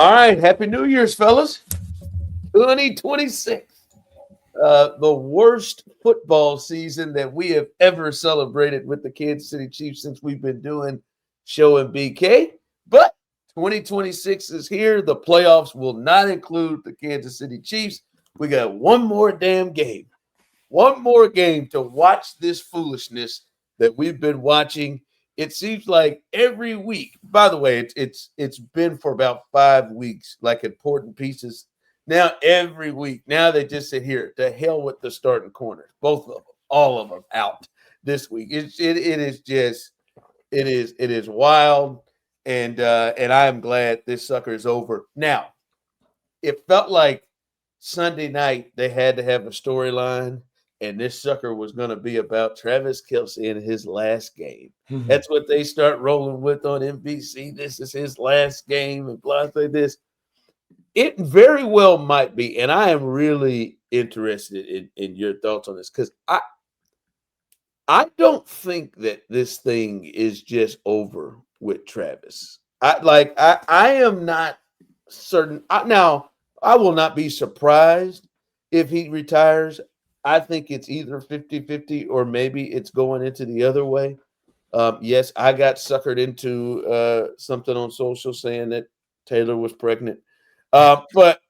All right. Happy New Year's, fellas. 2026. The worst football season that we have ever celebrated with the Kansas City Chiefs since we've been doing show and BK. But 2026 is here. The playoffs will not include the Kansas City Chiefs. We got one more damn game. One more game to watch this foolishness that we've been watching. It seems like every week. By the way, it's been for about 5 weeks, like important pieces. Now every week, now they just sit here. To hell with the starting corners, both of them, all of them out this week. It is wild, and I am glad this sucker is over. Now, it felt like Sunday night they had to have a storyline, and this sucker was going to be about Travis Kelce in his last game. That's what they start rolling with on NBC. This is his last game, and blah, blah, this. It very well might be, and I am really interested in your thoughts on this because I don't think that this thing is just over with Travis. I am not certain. Now, I will not be surprised if he retires. I think it's either 50-50 or maybe it's going into the other way. Yes, I got suckered into something on social saying that Taylor was pregnant. But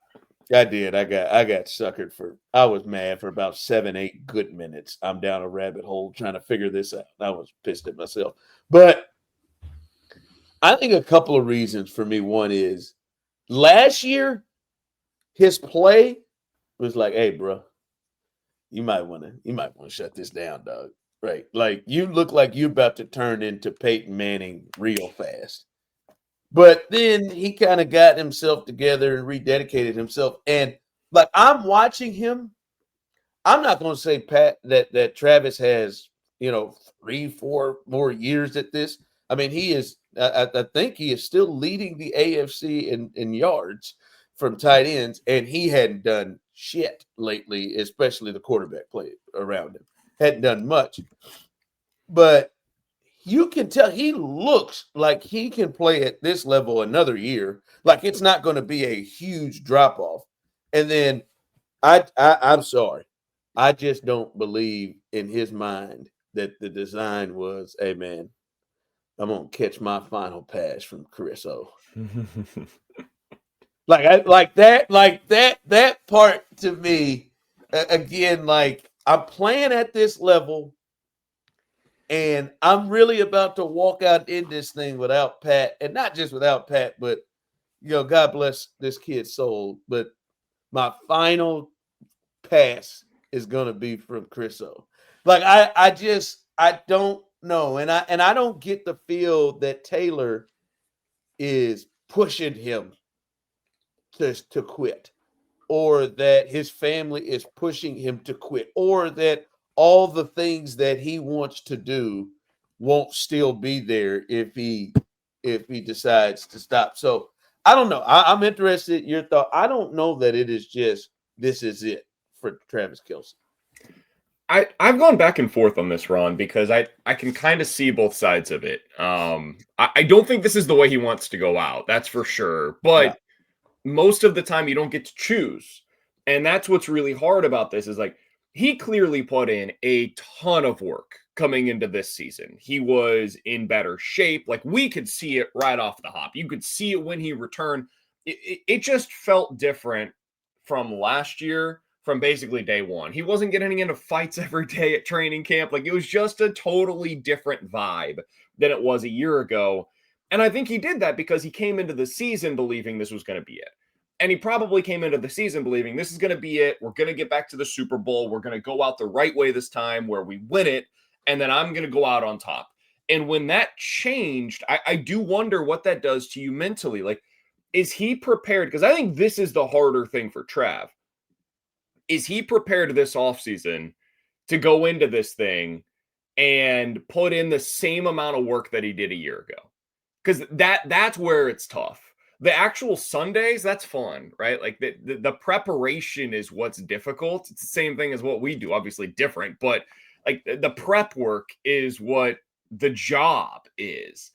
I did. I got suckered for. I was mad for about 7-8 good minutes. I'm down a rabbit hole trying to figure this out. I was pissed at myself. But I think a couple of reasons for me. One is last year, his play was like, "Hey, bro, you might want to shut this down, dog." Right? Like you look like you're about to turn into Peyton Manning real fast. But then he kind of got himself together and rededicated himself. And like I'm watching him, I'm not going to say Pat that Travis has 3-4 more years at this. I mean, he is. I think he is still leading the AFC in yards from tight ends, and he hadn't done shit lately, especially the quarterback play around him. Hadn't done much, but you can tell he looks like he can play at this level another year. Like it's not going to be a huge drop off. And then I'm sorry, I just don't believe in his mind that the design was, hey man, I'm gonna catch my final pass from Chris O. That part to me again. Like I'm playing at this level. And I'm really about to walk out in this thing without Pat, and not just without Pat, but God bless this kid's soul. But my final pass is gonna be from Chris O. Like I don't know, and I don't get the feel that Taylor is pushing him to quit, or that his family is pushing him to quit, or that all the things that he wants to do won't still be there if he decides to stop. So I don't know. I'm interested in your thought. I don't know that it is just this is it for Travis Kelce. I've gone back and forth on this, Ron, because I can kind of see both sides of it. I don't think this is the way he wants to go out. That's for sure. But most of the time you don't get to choose. And that's what's really hard about this is like he clearly put in a ton of work coming into this season. He was in better shape. Like we could see it right off the hop. You could see it when he returned. It just felt different from last year, from basically day one. He wasn't getting into fights every day at training camp. Like it was just a totally different vibe than it was a year ago. And I think he did that because he came into the season believing this was going to be it. And he probably came into the season believing this is going to be it. We're going to get back to the Super Bowl. We're going to go out the right way this time where we win it. And then I'm going to go out on top. And when that changed, I do wonder what that does to you mentally. Like, is he prepared? Because I think this is the harder thing for Trav. Is he prepared this offseason to go into this thing and put in the same amount of work that he did a year ago? Because that's where it's tough. The actual Sundays, that's fun, right? Like the preparation is what's difficult. It's the same thing as what we do, obviously different, but like the prep work is what the job is.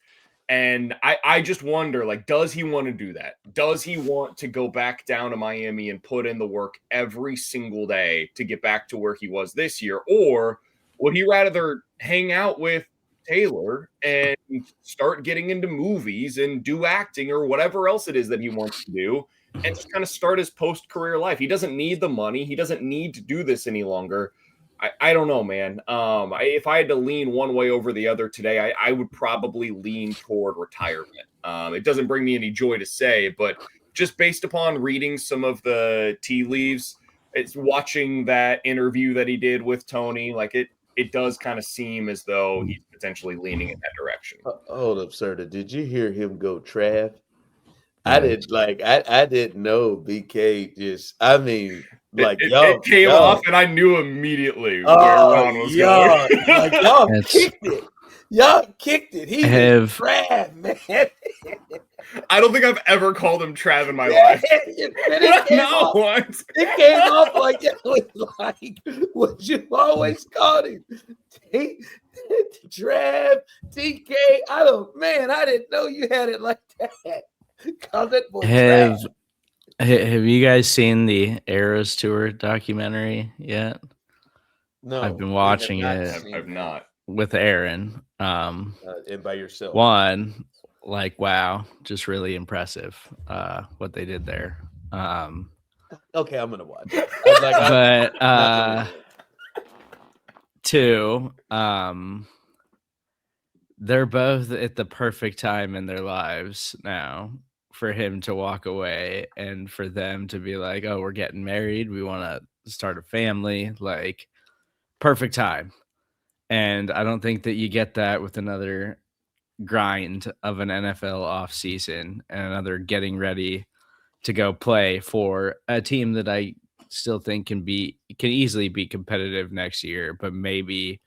And I just wonder, like, does he want to do that? Does he want to go back down to Miami and put in the work every single day to get back to where he was this year? Or would he rather hang out with Taylor and start getting into movies and do acting or whatever else it is that he wants to do and just kind of start his post-career life? He doesn't need the money. He doesn't need to do this any longer. I don't know, man. If I had to lean one way over the other today, I would probably lean toward retirement. It doesn't bring me any joy to say, but just based upon reading some of the tea leaves, it's watching that interview that he did with Tony, like it does kind of seem as though he's potentially leaning in that direction. Hold up, Serda. Did you hear him go Trav? I didn't know BK just, I mean, like, it came off, and I knew immediately where Ron was going. going. Like, y'all kicked it. Y'all kicked it. He was Trav, man. I don't think I've ever called him Trav in my life. It came off like it was like what you always called him. Trav, TK. I didn't know you had it like that. Call that boy Trav. Have you guys seen the Eras Tour documentary yet? No, I've been watching it. I've not. With Aaron. And by yourself. One, like, wow, just really impressive what they did there. Okay, I'm gonna watch it. But two, they're both at the perfect time in their lives now for him to walk away and for them to be like, oh, we're getting married. We want to start a family. Like, perfect time. And I don't think that you get that with another grind of an NFL offseason and another getting ready to go play for a team that I still think can easily be competitive next year, but maybe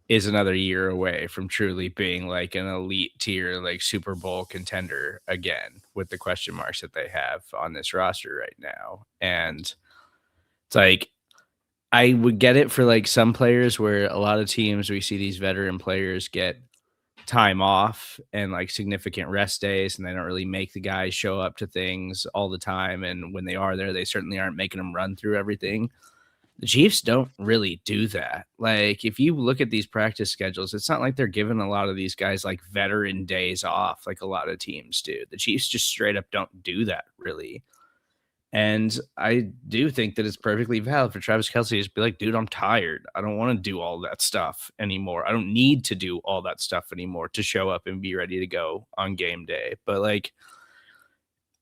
is another year away from truly being like an elite tier, like Super Bowl contender again, with the question marks that they have on this roster right now. And it's like, I would get it for like some players where a lot of teams, we see these veteran players get time off and like significant rest days, and they don't really make the guys show up to things all the time. And when they are there, they certainly aren't making them run through everything. The Chiefs don't really do that. Like, if you look at these practice schedules, it's not like they're giving a lot of these guys like veteran days off like a lot of teams do. The Chiefs just straight up don't do that, really. And I do think that it's perfectly valid for Travis Kelce to just be like, dude, I'm tired. I don't want to do all that stuff anymore. I don't need to do all that stuff anymore to show up and be ready to go on game day. But like,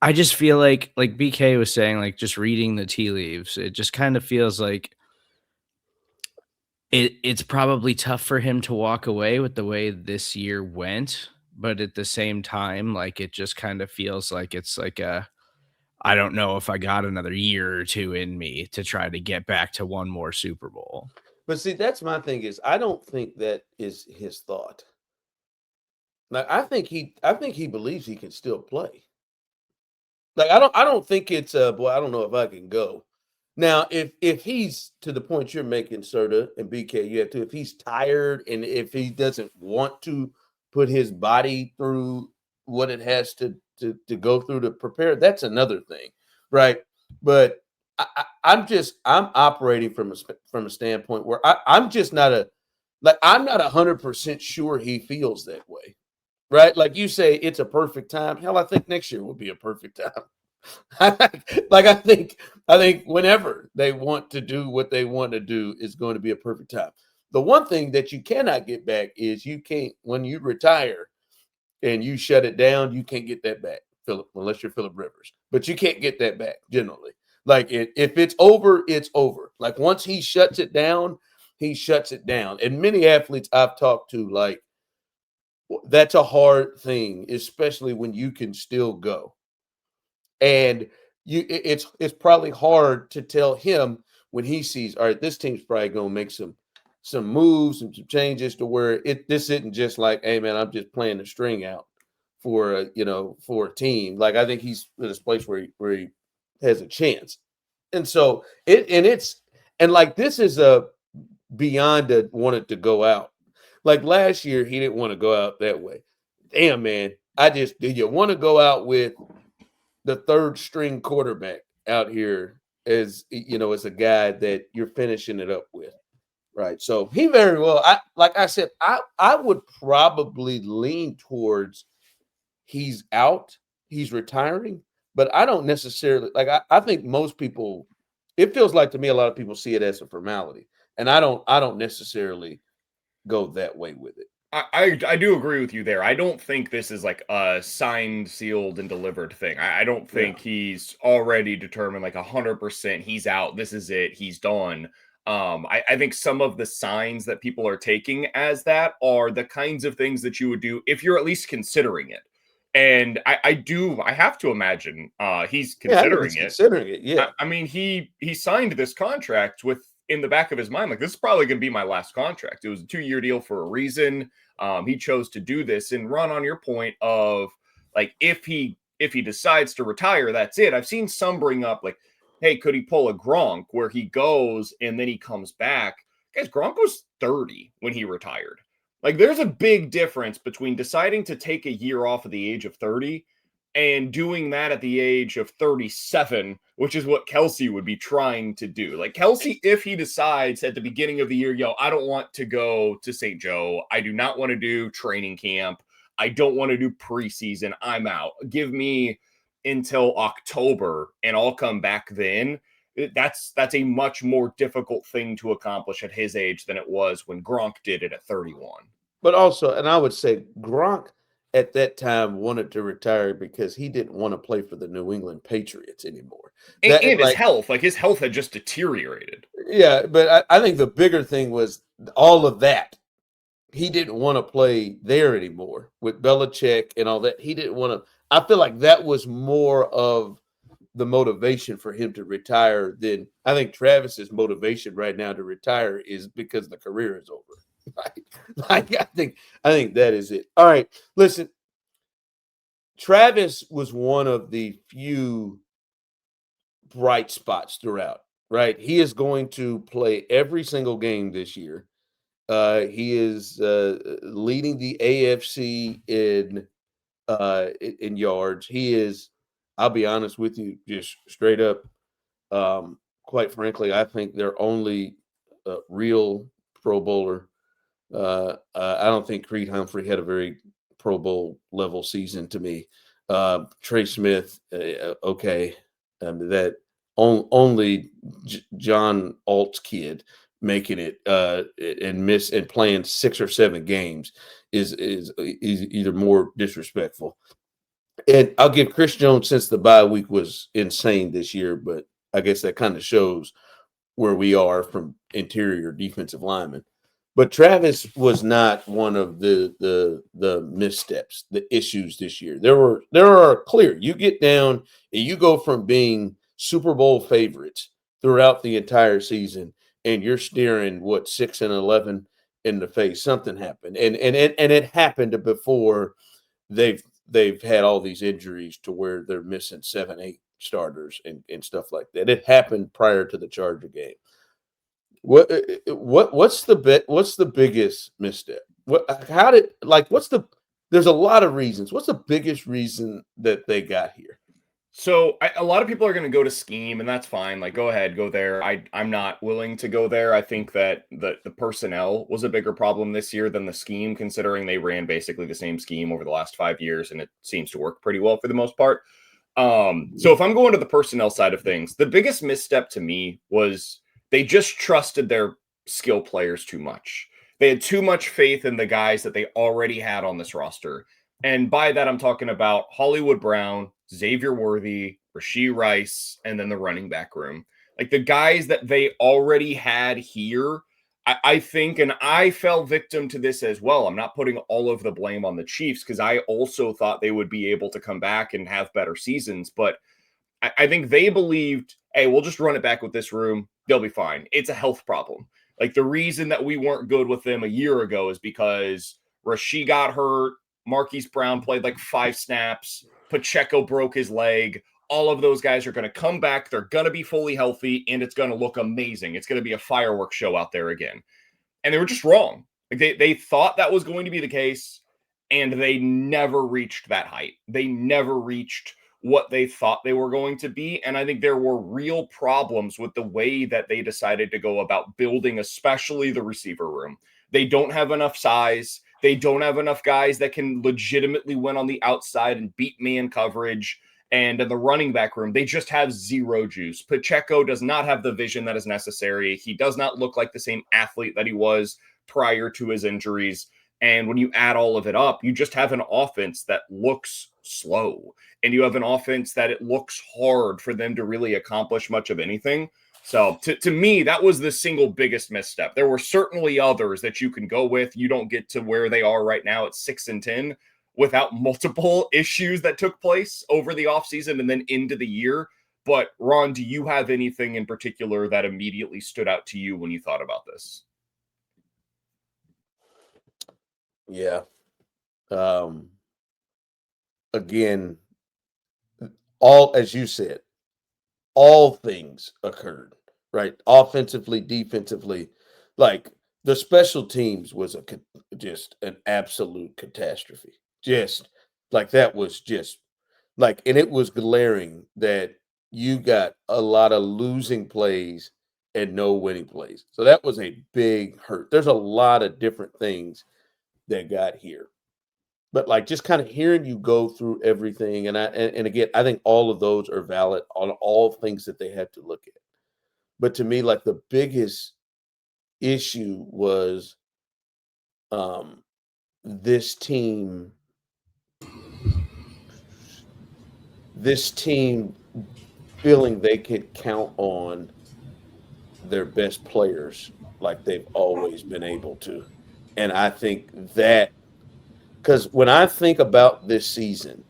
I just feel like BK was saying, like, just reading the tea leaves, it just kind of feels like it's probably tough for him to walk away with the way this year went. But at the same time, like, it just kind of feels like it's like I don't know if I got another year or two in me to try to get back to one more Super Bowl. But see, that's my thing is I don't think that is his thought. Like, I think he believes he can still play. Like, I don't think it's boy, I don't know if I can go. Now, if he's to the point you're making, Serda and BK, you have to, if he's tired and if he doesn't want to put his body through what it has to go through to prepare, that's another thing, right? But I'm operating from a standpoint where I'm just not I'm not 100% sure he feels that way, right? Like you say, it's a perfect time. Hell, I think next year will be a perfect time. Like I think whenever they want to do what they want to do is going to be a perfect time. The one thing that you cannot get back is you can't, when you retire and you shut it down, you can't get that back, Philip, unless you're Philip Rivers. But you can't get that back generally. Like if it's over, it's over. Like once he shuts it down, he shuts it down. And many athletes I've talked to, like, that's a hard thing, especially when you can still go. And it's probably hard to tell him when he sees, all right, this team's probably going to make some moves and some changes to where this isn't just like, hey man, I'm just playing the string out for a team. Like I think he's in this place where he has a chance. And so this is a beyond wanted to go out. Like last year, he didn't want to go out that way. damn, man, do you want to go out with the third string quarterback out here as as a guy that you're finishing it up with? Right. So he very well, like I said, I would probably lean towards he's out, he's retiring, but I don't necessarily I think most people, it feels like to me a lot of people see it as a formality. And I don't necessarily go that way with it. I do agree with you there. I don't think this is like a signed, sealed, and delivered thing. I don't think he's already determined like 100% he's out. This is it. He's done. I think some of the signs that people are taking as that are the kinds of things that you would do if you're at least considering it. And I have to imagine he's considering it. Considering it, yeah. I mean, he signed this contract with in the back of his mind, like, this is probably going to be my last contract. It was a 2-year deal for a reason. He chose to do this. And Ron, on your point of like, if he decides to retire, that's it. I've seen some bring up like, hey, could he pull a Gronk where he goes and then he comes back? Guys, Gronk was 30 when he retired. Like, there's a big difference between deciding to take a year off at the age of 30 and doing that at the age of 37, which is what Kelce would be trying to do. Like, Kelce, if he decides at the beginning of the year, I don't want to go to St. Joe. I do not want to do training camp. I don't want to do preseason. I'm out. Give me until October and I'll come back then. That's a much more difficult thing to accomplish at his age than it was when Gronk did it at 31. But also, and I would say Gronk at that time wanted to retire because he didn't want to play for the New England Patriots anymore. And his health, like his health had just deteriorated. Yeah, but I think the bigger thing was all of that. He didn't want to play there anymore with Belichick and all that. He didn't want to. I feel like that was more of the motivation for him to retire than I think Travis's motivation right now to retire is because the career is over. Right? Like I think that is it. All right, listen. Travis was one of the few bright spots throughout. Right, he is going to play every single game this year. He is leading the AFC in yards. He is. I'll be honest with you, just straight up. Quite frankly, I think their only real Pro Bowler. I don't think Creed Humphrey had a very Pro Bowl level season to me. Trey Smith, okay, that only John Alt's kid making it and playing 6 or 7 games is either more disrespectful. And I'll give Chris Jones, since the bye week was insane this year, but I guess that kind of shows where we are from interior defensive linemen. But Travis was not one of the missteps, the issues this year. There are clear. You get down and you go from being Super Bowl favorites throughout the entire season, and you're staring 6-11 in the face. Something happened, and it happened before they've had all these injuries to where they're missing 7-8 starters and stuff like that. It happened prior to the Charger game. What's the biggest misstep? There's a lot of reasons. What's the biggest reason that they got here? So a lot of people are going to go to scheme, and that's fine. Like, go ahead, go there. I'm not willing to go there. I think that the personnel was a bigger problem this year than the scheme, considering they ran basically the same scheme over the last 5 years, and it seems to work pretty well for the most part. So if I'm going to the personnel side of things, the biggest misstep to me was they just trusted their skill players too much. They had too much faith in the guys that they already had on this roster. And by that, I'm talking about Hollywood Brown, Xavier Worthy, Rashee Rice, and then the running back room. Like, the guys that they already had here, I think, and I fell victim to this as well. I'm not putting all of the blame on the Chiefs because I also thought they would be able to come back and have better seasons. But I think they believed, hey, we'll just run it back with this room. They'll be fine. It's a health problem. Like, the reason that we weren't good with them a year ago is because Rashee got hurt. Marquise Brown played like 5 snaps. Pacheco broke his leg. All of those guys are going to come back. They're going to be fully healthy, and it's going to look amazing. It's going to be a fireworks show out there again. And they were just wrong. Like, they thought that was going to be the case, and they never reached that height. They never reached what they thought they were going to be. And I think there were real problems with the way that they decided to go about building, especially the receiver room. They don't have enough size. They don't have enough guys that can legitimately win on the outside and beat man coverage. And in the running back room, they just have zero juice. Pacheco does not have the vision that is necessary. He does not look like the same athlete that he was prior to his injuries. And when you add all of it up, you just have an offense that looks slow. And you have an offense that it looks hard for them to really accomplish much of anything. So to me, that was the single biggest misstep. There were certainly others that you can go with. You don't get to where they are right now at 6-10 without multiple issues that took place over the offseason and then into the year. But Ron, do you have anything in particular that immediately stood out to you when you thought about this? Yeah. Again, all, as you said, all things occurred, right? Offensively, defensively, like the special teams was just an absolute catastrophe. Just like that was just like, and it was glaring that you got a lot of losing plays and no winning plays. So that was a big hurt. There's a lot of different things that got here. But like just kind of hearing you go through everything, and again, I think all of those are valid on all things that they had to look at. But to me, like the biggest issue was um this team, this team feeling they could count on their best players like they've always been able to. And I think that because when I think about this season,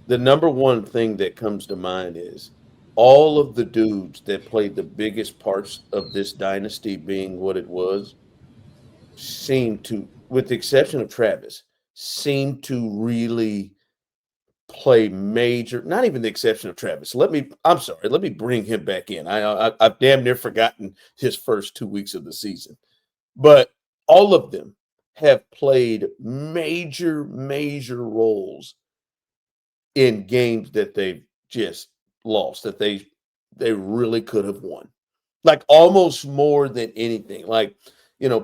the number one thing that comes to mind is all of the dudes that played the biggest parts of this dynasty being what it was seem to, with the exception of Travis, seem to really play major. Not even the exception of Travis. I'm sorry. Let me bring him back in. I've damn near forgotten his first 2 weeks of the season, but all of them have played major roles in games that they've just lost, that they really could have won. Like almost more than anything. Like,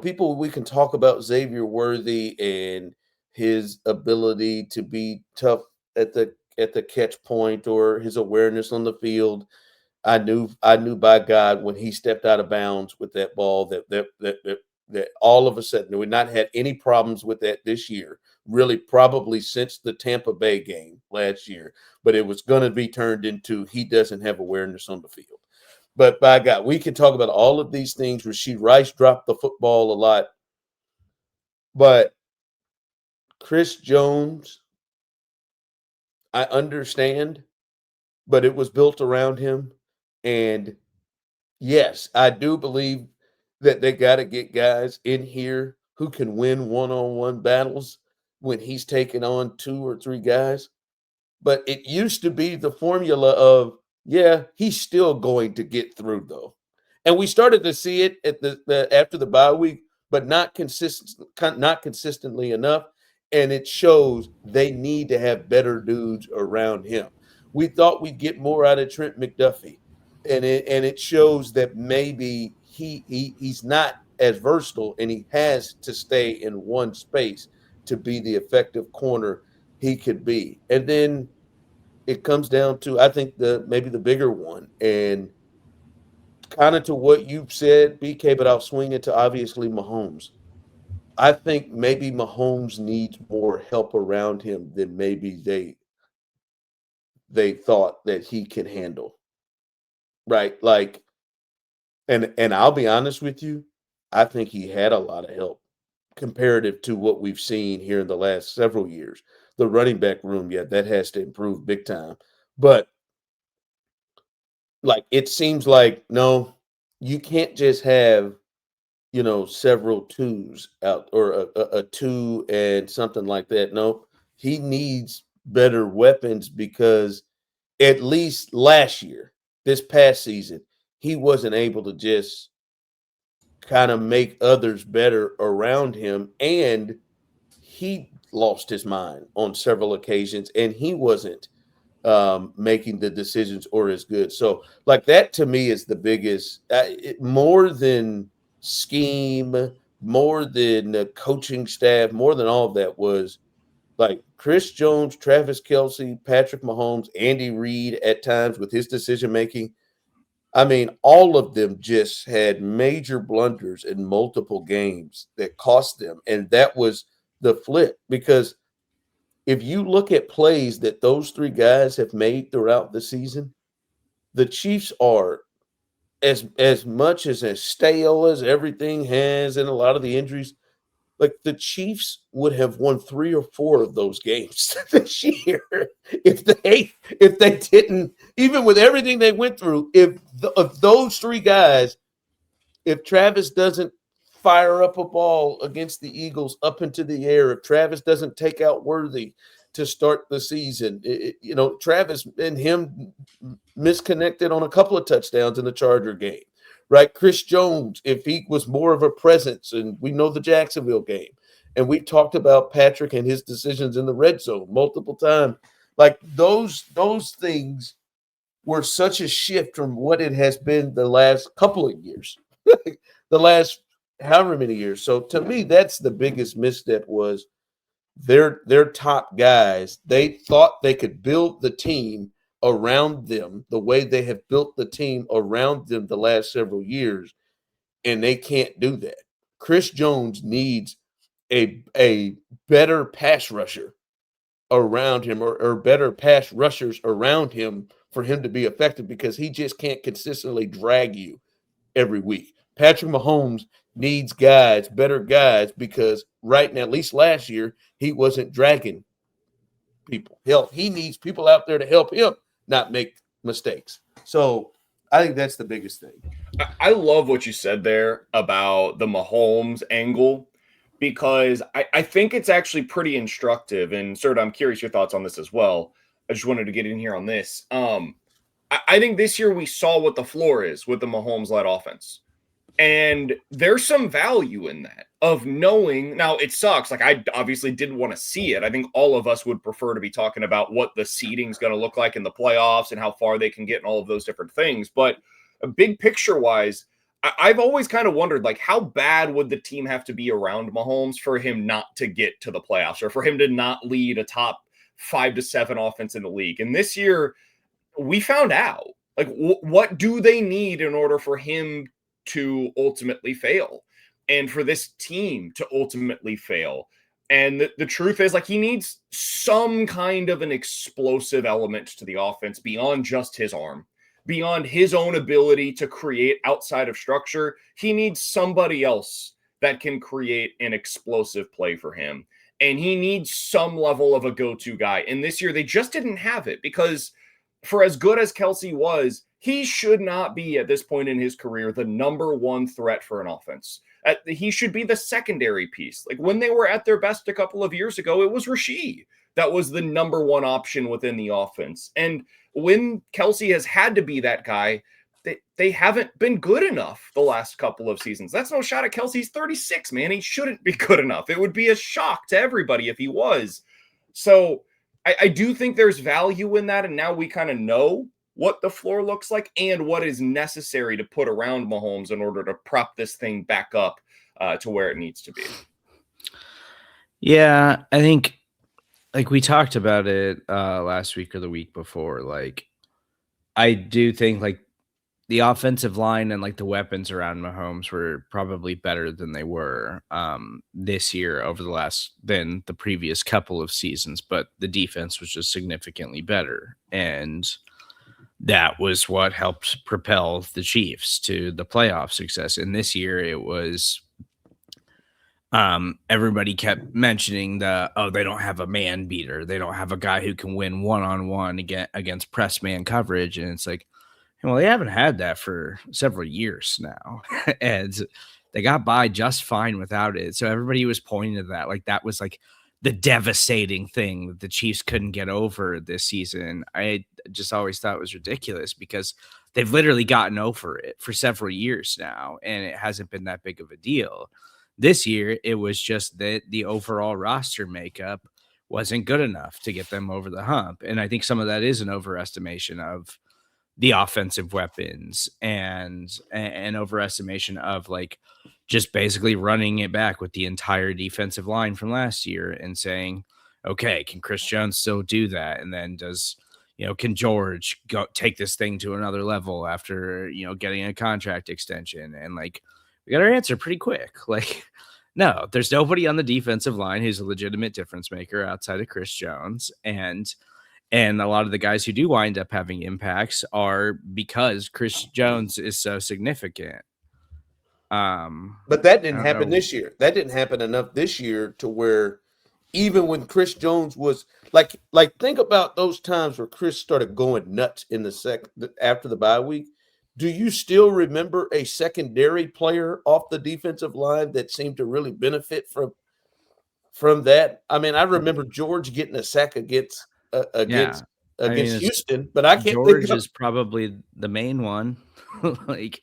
people, we can talk about Xavier Worthy and his ability to be tough at the catch point or his awareness on the field. I knew by God when he stepped out of bounds with that ball that all of a sudden we've not had any problems with that this year, really probably since the Tampa Bay game last year. But it was going to be turned into he doesn't have awareness on the field. But by God, we can talk about all of these things. Rashid Rice dropped the football a lot, but Chris Jones, I understand, but it was built around him. And yes, I do believe that they got to get guys in here who can win one-on-one battles when he's taking on 2 or 3 guys. But it used to be the formula of, yeah, he's still going to get through though. And we started to see it at the after the bye week, but not consistently enough. And it shows they need to have better dudes around him. We thought we'd get more out of Trent McDuffie, and it shows that maybe he's not as versatile, and he has to stay in one space to be the effective corner he could be. And then it comes down to, I think, maybe the bigger one, and kind of to what you've said, BK, but I'll swing it to obviously Mahomes. I think maybe Mahomes needs more help around him than maybe they thought that he can handle. Right? Like, and I'll be honest with you, I think he had a lot of help comparative to what we've seen here in the last several years. The running back room, yeah, that has to improve big time. But like it seems like no, you can't just have several twos out or a two and something like that. No, he needs better weapons because at least last year, this past season, he wasn't able to just kind of make others better around him, and he lost his mind on several occasions, and he wasn't making the decisions or as good. So, like that to me is the biggest, more than scheme, more than the coaching staff, more than all of that was like Chris Jones, Travis Kelce, Patrick Mahomes, Andy Reid at times with his decision making. I mean, all of them just had major blunders in multiple games that cost them. And that was the flip because if you look at plays that those three guys have made throughout the season, the Chiefs are as much as stale as everything has and a lot of the injuries. Like the Chiefs would have won 3 or 4 of those games this year if they didn't, even with everything they went through, if those three guys, if Travis doesn't fire up a ball against the Eagles up into the air, if Travis doesn't take out Worthy to start the season, Travis and him misconnected on a couple of touchdowns in the Charger game, right? Chris Jones, if he was more of a presence, and we know the Jacksonville game, and we talked about Patrick and his decisions in the red zone multiple times, like those things were such a shift from what it has been the last couple of years, the last however many years. So to me, that's the biggest misstep was their top guys. They thought they could build the team around them the way they have built the team around them the last several years, and they can't do that. Chris Jones needs a better pass rusher around him or better pass rushers around him for him to be effective because he just can't consistently drag you every week. Patrick Mahomes needs guys, better guys, because right now, at least last year, he wasn't dragging people. He needs people out there to help him not make mistakes. So I think that's the biggest thing. I love what you said there about the Mahomes angle because I think it's actually pretty instructive. And Serda, I'm curious your thoughts on this as well. I just wanted to get in here on this. I think this year we saw what the floor is with the Mahomes-led offense. And there's some value in that of knowing. Now, it sucks. Like, I obviously didn't want to see it. I think all of us would prefer to be talking about what the seeding is going to look like in the playoffs and how far they can get and all of those different things. But big picture-wise, I've always kind of wondered, like, how bad would the team have to be around Mahomes for him not to get to the playoffs or for him to not lead a top 5 to 7 offense in the league? And this year, we found out. Like, what do they need in order for him to ultimately fail and for this team to ultimately fail? And the truth is, like, he needs some kind of an explosive element to the offense beyond just his arm, beyond his own ability to create outside of structure. He needs somebody else that can create an explosive play for him. And he needs some level of a go-to guy. And this year they just didn't have it because for as good as Kelce was, he should not be at this point in his career the number one threat for an offense. He should be the secondary piece. Like when they were at their best a couple of years ago, it was Rashid that was the number one option within the offense. And when Kelce has had to be that guy, they haven't been good enough the last couple of seasons. That's no shot at Kelce. He's 36, man. He shouldn't be good enough. It would be a shock to everybody if he was. So I do think there's value in that. And now we kind of know what the floor looks like and what is necessary to put around Mahomes in order to prop this thing back up to where it needs to be. Yeah, I think like we talked about it last week or the week before. Like, I do think like the offensive line and like the weapons around Mahomes were probably better than they were this year than the previous couple of seasons, but the defense was just significantly better. And that was what helped propel the Chiefs to the playoff success. And this year it was everybody kept mentioning they don't have a man beater. They don't have a guy who can win one-on-one against press man coverage. And it's like, well, they haven't had that for several years now. And they got by just fine without it. So everybody was pointing to that. Like that was like the devastating thing that the Chiefs couldn't get over this season. I just always thought it was ridiculous because they've literally gotten over it for several years now. And it hasn't been that big of a deal. This year, it was just that the overall roster makeup wasn't good enough to get them over the hump. And I think some of that is an overestimation of the offensive weapons and an overestimation of like just basically running it back with the entire defensive line from last year and saying, okay, can Chris Jones still do that? And then can George go take this thing to another level after, getting a contract extension? And like, we got our answer pretty quick. Like, no, there's nobody on the defensive line who's a legitimate difference maker outside of Chris Jones. And a lot of the guys who do wind up having impacts are because Chris Jones is so significant. But that didn't happen this year. That didn't happen enough this year to where even when Chris Jones was like think about those times where Chris started going nuts in the after the bye week. Do you still remember a secondary player off the defensive line that seemed to really benefit from that? I mean, I remember George getting a sack against Houston, but I can't think George of is probably the main one. Like,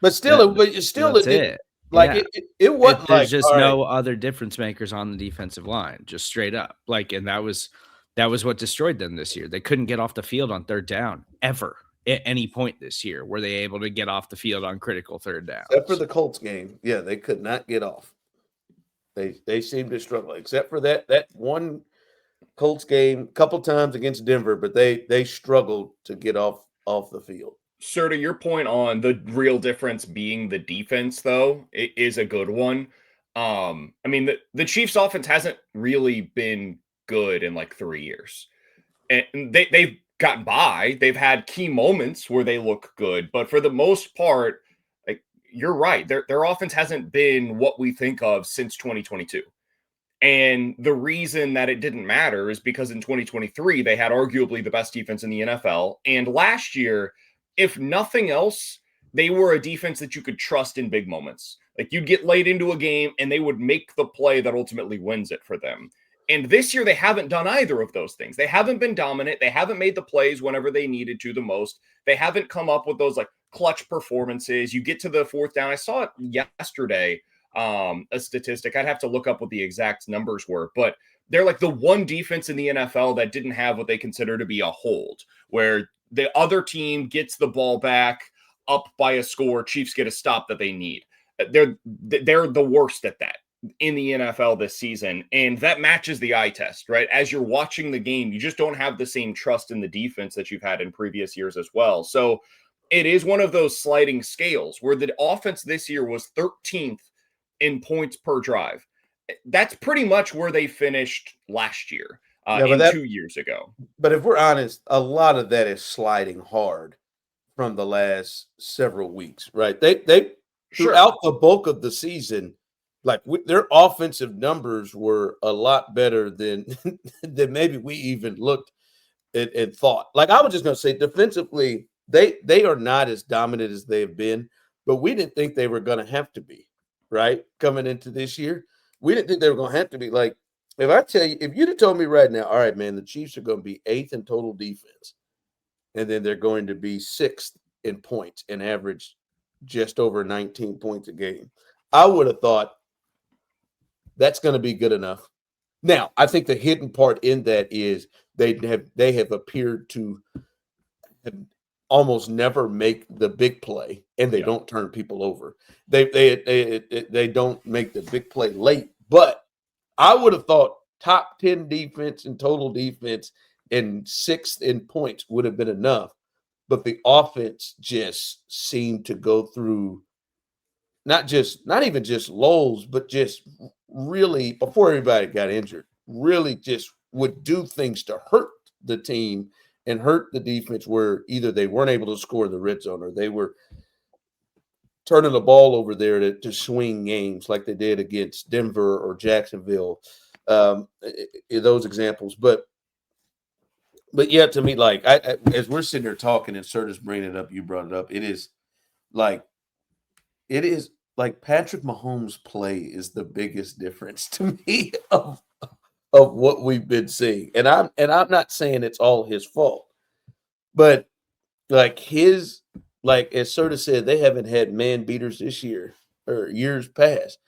but still, that's it. Like it wasn't There's like just no other difference makers on the defensive line, just straight up. Like, and that was what destroyed them this year. They couldn't get off the field on third down ever at any point this year. Were they able to get off the field on critical third downs? Except for the Colts game. Yeah, they could not get off. They seemed to struggle, except for that one Colts game a couple times against Denver, but they struggled to get off the field. Sir, to your point on the real difference being the defense, though, it is a good one. I mean, the Chiefs' offense hasn't really been good in like 3 years. And they've gotten by. They've had key moments where they look good. But for the most part, like, you're right. Their offense hasn't been what we think of since 2022. And the reason that it didn't matter is because in 2023, they had arguably the best defense in the NFL. And last year, if nothing else, they were a defense that you could trust in big moments. Like, you'd get late into a game and they would make the play that ultimately wins it for them. And this year, they haven't done either of those things. They haven't been dominant. They haven't made the plays whenever they needed to the most. They haven't come up with those like clutch performances. You get to the fourth down. I saw it yesterday, a statistic. I'd have to look up what the exact numbers were, but they're like the one defense in the NFL that didn't have what they consider to be a hold, where the other team gets the ball back up by a score. Chiefs get a stop that they need. They're the worst at that in the NFL this season. And that matches the eye test, right? As you're watching the game, you just don't have the same trust in the defense that you've had in previous years as well. So it is one of those sliding scales where the offense this year was 13th in points per drive. That's pretty much where they finished last year, 2 years ago. But if we're honest, a lot of that is sliding hard from the last several weeks, right? They throughout the bulk of the season, like their offensive numbers were a lot better than than maybe we even looked and thought. Like, I was just going to say, defensively, they are not as dominant as they've been, but we didn't think they were going to have to be, right? Coming into this year, we didn't think they were going to have to be. Like, if I tell you, if you'd have told me right now, all right, man, the Chiefs are going to be 8th in total defense, and then they're going to be 6th in points and average just over 19 points a game, I would have thought that's going to be good enough. Now, I think the hidden part in that is they have appeared to have almost never make the big play, and they don't turn people over. They don't make the big play late. But I would have thought top 10 defense and total defense and 6th in points would have been enough. But the offense just seemed to go through not even just lulls, but just really, before everybody got injured, really just would do things to hurt the team and hurt the defense, where either they weren't able to score in the red zone or they were turning the ball over there to swing games like they did against Denver or Jacksonville, those examples. But yeah, to me, like, as we're sitting there talking and Serda's bringing it up, you brought it up, it is like Patrick Mahomes' play is the biggest difference to me of what we've been seeing. And I'm not saying it's all his fault, but like as Serda said, they haven't had man beaters this year or years past.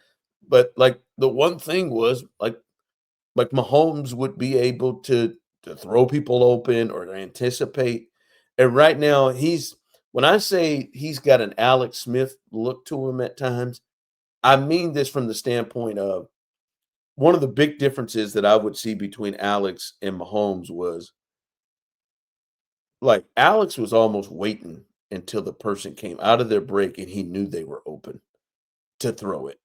But like the one thing was like Mahomes would be able to throw people open or to anticipate. And right now when I say he's got an Alex Smith look to him at times, I mean this from the standpoint of one of the big differences that I would see between Alex and Mahomes was like Alex was almost waiting until the person came out of their break and he knew they were open to throw it.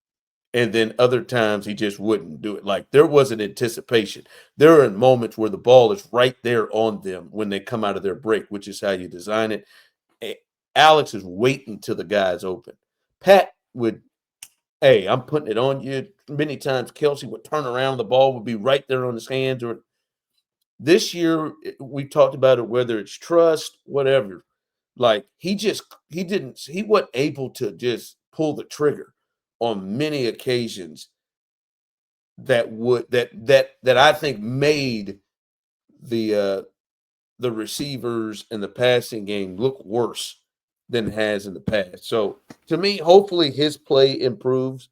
And then other times he just wouldn't do it. Like there wasn't anticipation. There are moments where the ball is right there on them when they come out of their break, which is how you design it. Alex is waiting till the guy's open. Pat would, hey, I'm putting it on you. Many times Kelce would turn around, the ball would be right there on his hands. Or this year, we talked about it, whether it's trust, whatever. Like he wasn't able to just pull the trigger on many occasions that I think made the receivers and the passing game look worse than it has in the past. So to me, hopefully his play improves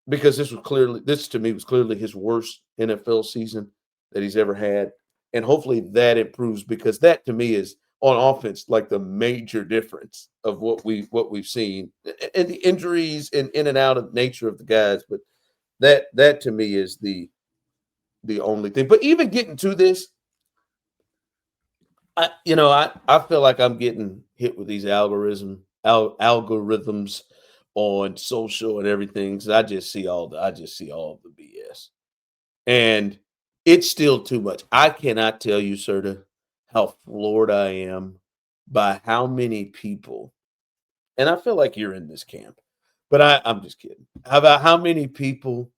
because this to me was clearly his worst NFL season that he's ever had. And hopefully that improves because that to me is on offense like the major difference of what we've seen and the injuries and in and out of nature of the guys. But that to me is the only thing. But even getting to this, I feel like I'm getting hit with these algorithms on social and everything. So I just see all the BS. And it's still too much. I cannot tell you, Serda, how floored I am by how many people, and I feel like you're in this camp, but I'm just kidding. About how many people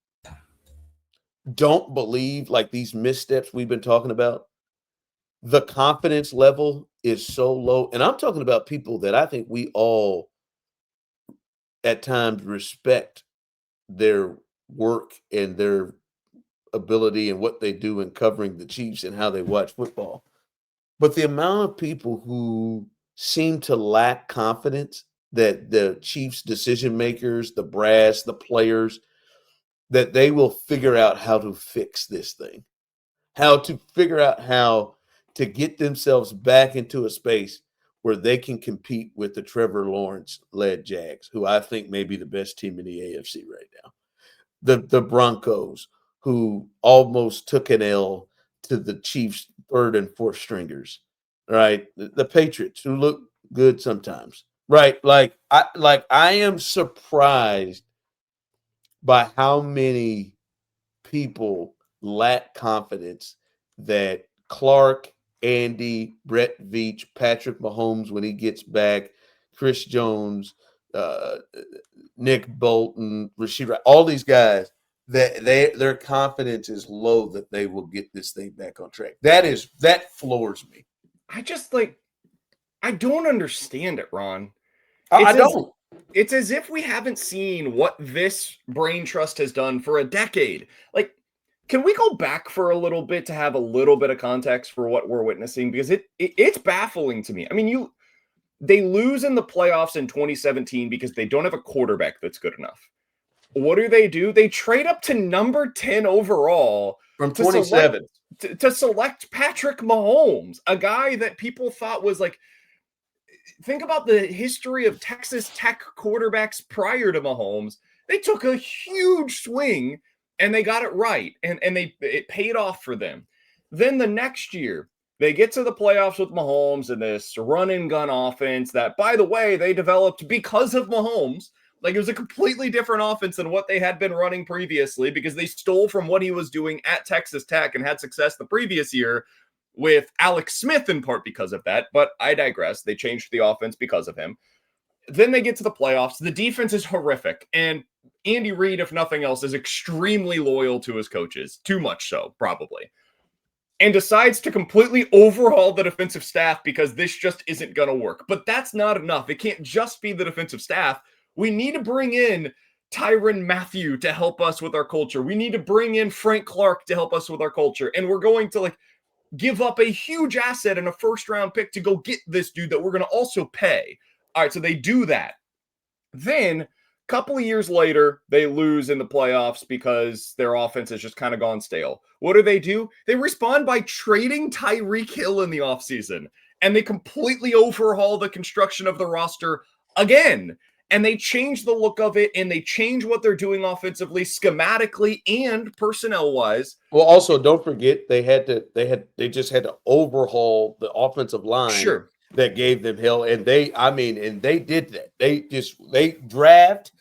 don't believe like these missteps we've been talking about? The confidence level is so low. And I'm talking about people that I think we all at times respect their work and their ability and what they do in covering the Chiefs and how they watch football. But the amount of people who seem to lack confidence that the Chiefs decision makers, the brass, the players, that they will figure out how to fix this thing, how to figure out how to get themselves back into a space where they can compete with the Trevor Lawrence-led Jags, who I think may be the best team in the AFC right now. The Broncos, who almost took an L to the Chiefs' third and fourth stringers, right? The Patriots, who look good sometimes, right? I am surprised by how many people lack confidence that Clark, Andy, Brett Veach, Patrick Mahomes when he gets back, Chris Jones, Nick Bolton, Rasheed Rice, all these guys, that their confidence is low that they will get this thing back on track. That floors me. I don't understand it, Ron. I don't. It's as if we haven't seen what this brain trust has done for a decade. Like, can we go back for a little bit to have a little bit of context for what we're witnessing? Because it's baffling to me. I mean, they lose in the playoffs in 2017 because they don't have a quarterback that's good enough. What do? They trade up to number 10 overall from 27 to select Patrick Mahomes, a guy that people thought was like, think about the history of Texas Tech quarterbacks prior to Mahomes. They took a huge swing and they got it right. And it paid off for them. Then the next year, they get to the playoffs with Mahomes and this run and gun offense that, by the way, they developed because of Mahomes. Like, it was a completely different offense than what they had been running previously because they stole from what he was doing at Texas Tech and had success the previous year with Alex Smith in part because of that. But I digress. They changed the offense because of him. Then they get to the playoffs. The defense is horrific. And Andy Reid, if nothing else, is extremely loyal to his coaches. Too much so, probably. And decides to completely overhaul the defensive staff because this just isn't going to work. But that's not enough. It can't just be the defensive staff. We need to bring in Tyrann Mathieu to help us with our culture. We need to bring in Frank Clark to help us with our culture. And we're going to give up a huge asset and a first-round pick to go get this dude that we're going to also pay. All right, so they do that. Then Couple of years later, they lose in the playoffs because their offense has just kind of gone stale. What do? They respond by trading Tyreek Hill in the offseason, and they completely overhaul the construction of the roster again. And they change the look of it, and they change what they're doing offensively, schematically, and personnel-wise. Well, also don't forget they just had to overhaul the offensive line. Sure. That gave them hell, and they did that. They draft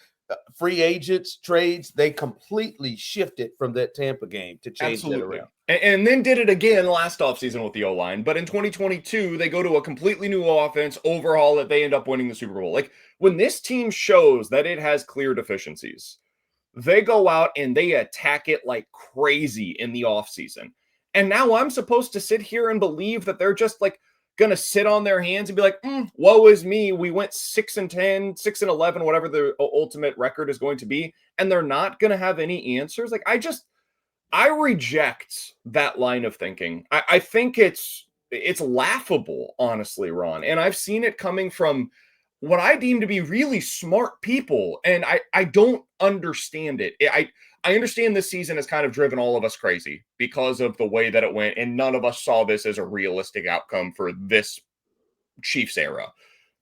free agents, trades. They completely shifted from that Tampa game to change that around. And then did it again last offseason with the O-line. But in 2022, they go to a completely new offense, overhaul it, they end up winning the Super Bowl. Like, when this team shows that it has clear deficiencies, they go out and they attack it like crazy in the offseason. And now I'm supposed to sit here and believe that they're just like going to sit on their hands and be like, woe is me. We went 6-10, 6-11, whatever the ultimate record is going to be. And they're not going to have any answers. Like, I reject that line of thinking. I think it's laughable, honestly, Ron. And I've seen it coming from what I deem to be really smart people. And I don't understand it. I understand this season has kind of driven all of us crazy because of the way that it went. And none of us saw this as a realistic outcome for this Chiefs era.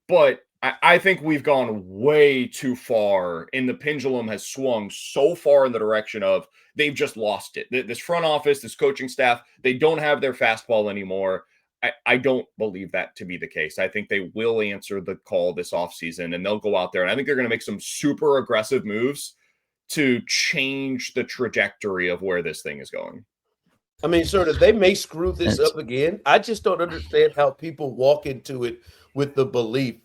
But I think we've gone way too far, and the pendulum has swung so far in the direction of they've just lost it. This front office, this coaching staff, they don't have their fastball anymore. I don't believe that to be the case. I think they will answer the call this offseason, and they'll go out there, and I think they're going to make some super aggressive moves to change the trajectory of where this thing is going. I mean, sort of, they may screw this up again. I just don't understand how people walk into it with the belief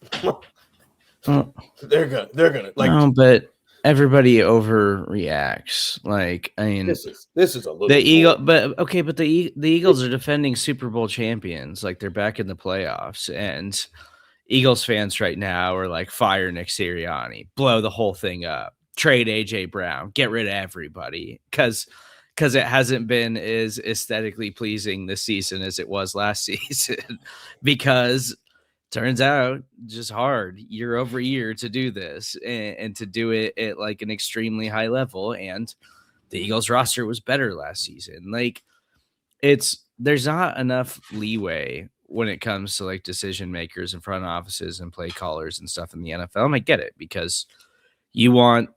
they're gonna like. No, but everybody overreacts. Like, I mean, this is a little the Eagle, but okay, but the Eagles are defending Super Bowl champions. Like, they're back in the playoffs, and Eagles fans right now are like, fire Nick Sirianni, blow the whole thing up, trade AJ Brown, get rid of everybody, because it hasn't been as aesthetically pleasing this season as it was last season. Because turns out just hard year over year to do this and to do it at like an extremely high level. And the Eagles roster was better last season. Like, there's not enough leeway when it comes to like decision makers and front offices and play callers and stuff in the NFL. And I get it, because you want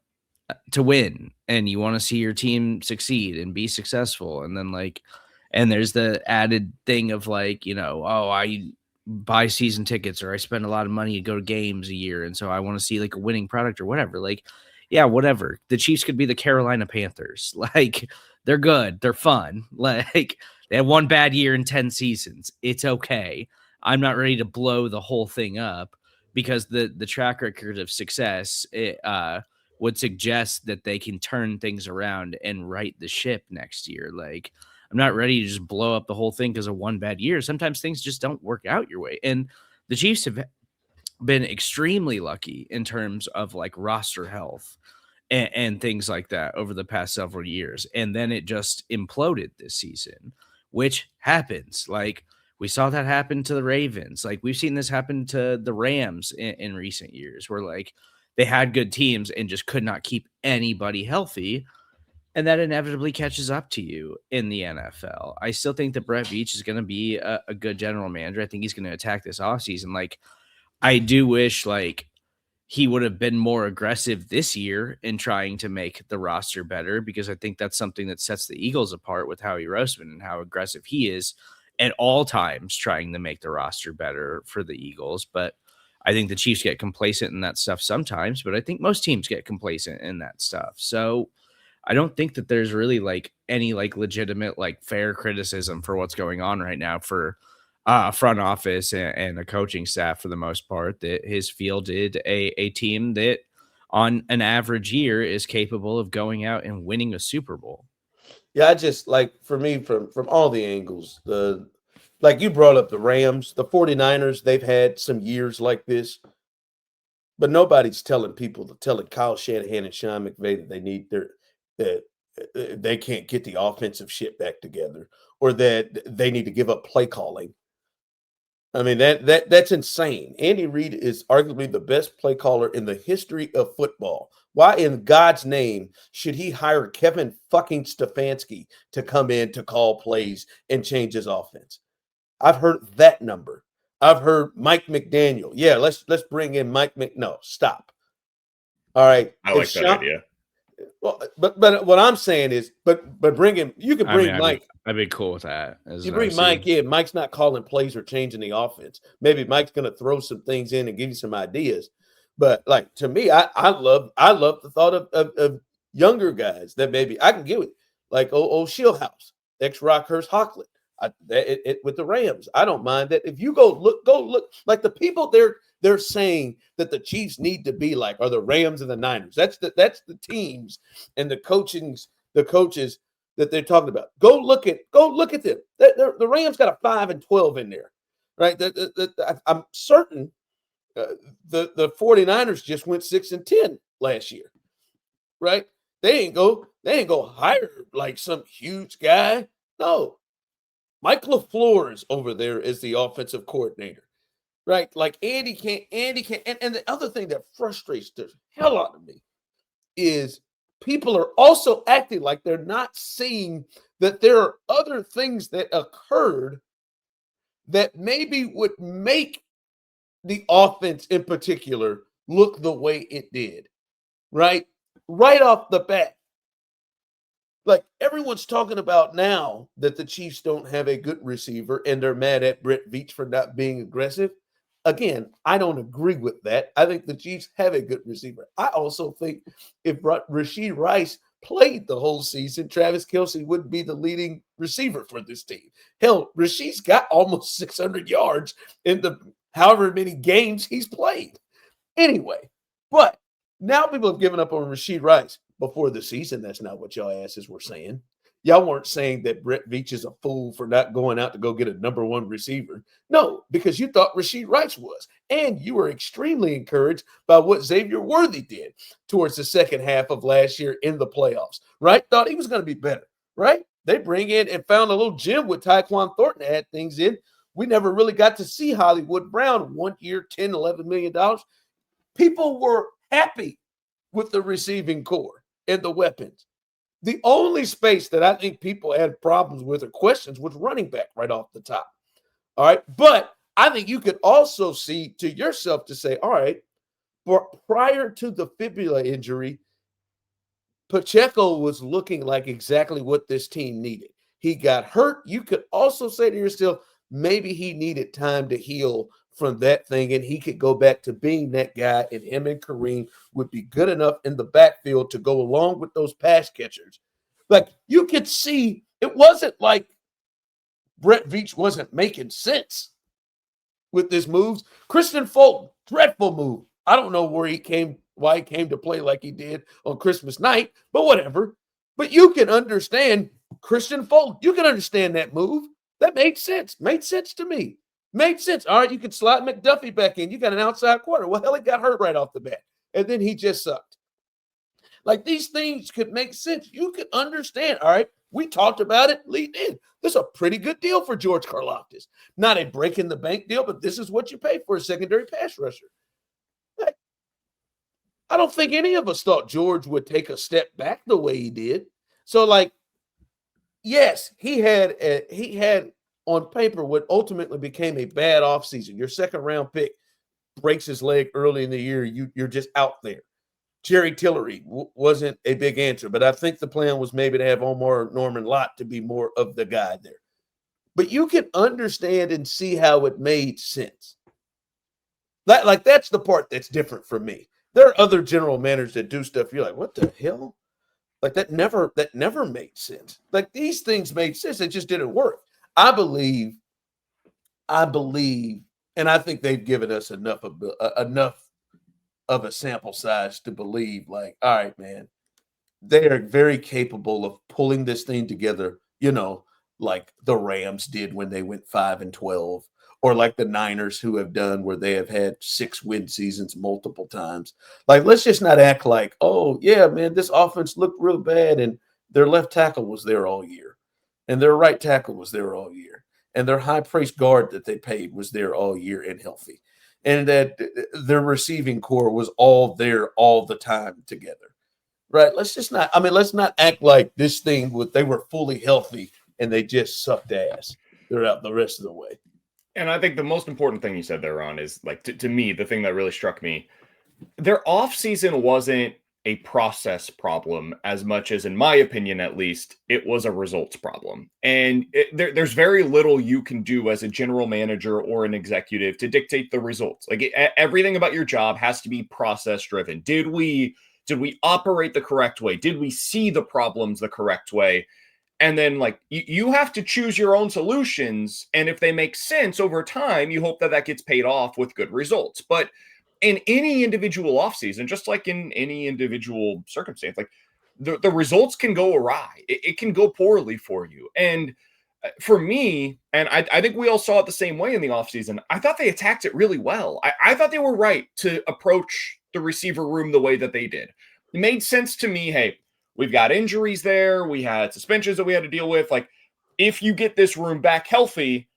to win and you want to see your team succeed and be successful. And then and there's the added thing of like, I buy season tickets or I spend a lot of money to go to games a year. And so I want to see like a winning product or whatever. Like, yeah, whatever. The Chiefs could be the Carolina Panthers. Like, they're good. They're fun. Like, they had one bad year in 10 seasons. It's okay. I'm not ready to blow the whole thing up, because the track record of success, would suggest that they can turn things around and right the ship next year. Like, I'm not ready to just blow up the whole thing because of one bad year. Sometimes things just don't work out your way. And the Chiefs have been extremely lucky in terms of like roster health and things like that over the past several years. And then it just imploded this season, which happens. Like, we saw that happen to the Ravens. Like, we've seen this happen to the Rams in recent years, where like they had good teams and just could not keep anybody healthy. And that inevitably catches up to you in the NFL. I still think that Brett Veach is going to be a good general manager. I think he's going to attack this offseason. Like, I do wish like he would have been more aggressive this year in trying to make the roster better, because I think that's something that sets the Eagles apart with Howie Roseman and how aggressive he is at all times trying to make the roster better for the Eagles. But I think the Chiefs get complacent in that stuff sometimes, but I think most teams get complacent in that stuff. So I don't think that there's really like any like legitimate, like fair criticism for what's going on right now for front office and a coaching staff for the most part, that has fielded a team that on an average year is capable of going out and winning a Super Bowl. Yeah, I just like, for me, from all the angles, like you brought up the Rams, the 49ers, they've had some years like this, but nobody's telling Kyle Shanahan and Sean McVay that they can't get the offensive shit back together, or that they need to give up play calling. I mean, that's insane. Andy Reid is arguably the best play caller in the history of football. Why in God's name should he hire Kevin fucking Stefanski to come in to call plays and change his offense? I've heard that number. I've heard Mike McDaniel. Yeah, let's bring in No, stop. All right. I like that idea. Well, but what I'm saying is, but bring him. You can bring Mike. I'd be cool with that. You bring Mike in. Mike's not calling plays or changing the offense. Maybe Mike's going to throw some things in and give you some ideas. But like to me, I love the thought of younger guys that maybe I can get with, like old Shieldhouse, ex-Rockhurst Hughley. With the Rams, I don't mind that. If you go look like the people they're saying that the Chiefs need to be like are the Rams and the Niners. That's the teams and the coaches that they're talking about. Go look at them. The Rams got a 5-12 in there, right? I'm certain the 49ers just went 6-10 last year, right? They ain't go hire like some huge guy. No. Mike LaFleur is over there as the offensive coordinator, right? Like Andy can't. And the other thing that frustrates the hell out of me is people are also acting like they're not seeing that there are other things that occurred that maybe would make the offense in particular look the way it did, right? Right off the bat. Like everyone's talking about now that the Chiefs don't have a good receiver and they're mad at Brett Veach for not being aggressive. Again, I don't agree with that. I think the Chiefs have a good receiver. I also think if Rashee Rice played the whole season, Travis Kelce would be the leading receiver for this team. Hell, Rashee's got almost 600 yards in the however many games he's played. Anyway, but now people have given up on Rashee Rice. Before the season, that's not what y'all asses were saying. Y'all weren't saying that Brett Veach is a fool for not going out to go get a number one receiver. No, because you thought Rashee Rice was. And you were extremely encouraged by what Xavier Worthy did towards the second half of last year in the playoffs, right? Thought he was going to be better, right? They bring in and found a little gem with Tyquan Thornton to add things in. We never really got to see Hollywood Brown 1 year, $10, $11 million. People were happy with the receiving core and the weapons. The only space that I think people had problems with or questions was running back right off the top. All right. But I think you could also see to yourself to say, all right, prior to the fibula injury, Pacheco was looking like exactly what this team needed. He got hurt. You could also say to yourself, maybe he needed time to heal from that thing, and he could go back to being that guy, and him and Kareem would be good enough in the backfield to go along with those pass catchers. Like, you could see, it wasn't like Brett Veach wasn't making sense with his moves. Christian Fulton, dreadful move. I don't know why he came to play like he did on Christmas night, but whatever. But you can understand Christian Fulton. You can understand that move. That made sense. Made sense to me. Made sense. All right, you can slide McDuffie back in. You got an outside corner. Well, hell, he got hurt right off the bat. And then he just sucked. Like, these things could make sense. You could understand. All right, we talked about it leading in. This is a pretty good deal for George Karlaftis. Not a break-in-the-bank deal, but this is what you pay for a secondary pass rusher. Like, I don't think any of us thought George would take a step back the way he did. So, like, yes, he had on paper what ultimately became a bad offseason. Your second-round pick breaks his leg early in the year. You're just out there. Jerry Tillery wasn't a big answer, but I think the plan was maybe to have Omar Norman Lott to be more of the guy there. But you can understand and see how it made sense. That's the part that's different for me. There are other general managers that do stuff. You're like, what the hell? Like, that never made sense. Like, these things made sense. It just didn't work. I believe, and I think they've given us enough of a sample size to believe, like, all right, man, they are very capable of pulling this thing together, like the Rams did when they went 5-12, or like the Niners who have done where they have had 6-win seasons multiple times. Like, let's just not act like, oh, yeah, man, this offense looked real bad and their left tackle was there all year and their right tackle was there all year. and their high-priced guard that they paid was there all year and healthy, and that their receiving core was all there all the time together. Right? Let's not act like this thing they were fully healthy and they just sucked ass throughout the rest of the way. And I think the most important thing you said there, Ron, is like to me, the thing that really struck me, their offseason wasn't a process problem as much as, in my opinion, at least, it was a results problem. And there's very little you can do as a general manager or an executive to dictate the results. Like everything about your job has to be process driven. Did we operate the correct way? Did we see the problems the correct way? And then like you have to choose your own solutions. And if they make sense over time, you hope that gets paid off with good results. But in any individual offseason, just like in any individual circumstance, like the results can go awry. It can go poorly for you. And for me, and I think we all saw it the same way in the offseason, I thought they attacked it really well. I thought they were right to approach the receiver room the way that they did. It made sense to me. Hey, we've got injuries there. We had suspensions that we had to deal with. Like, if you get this room back healthy,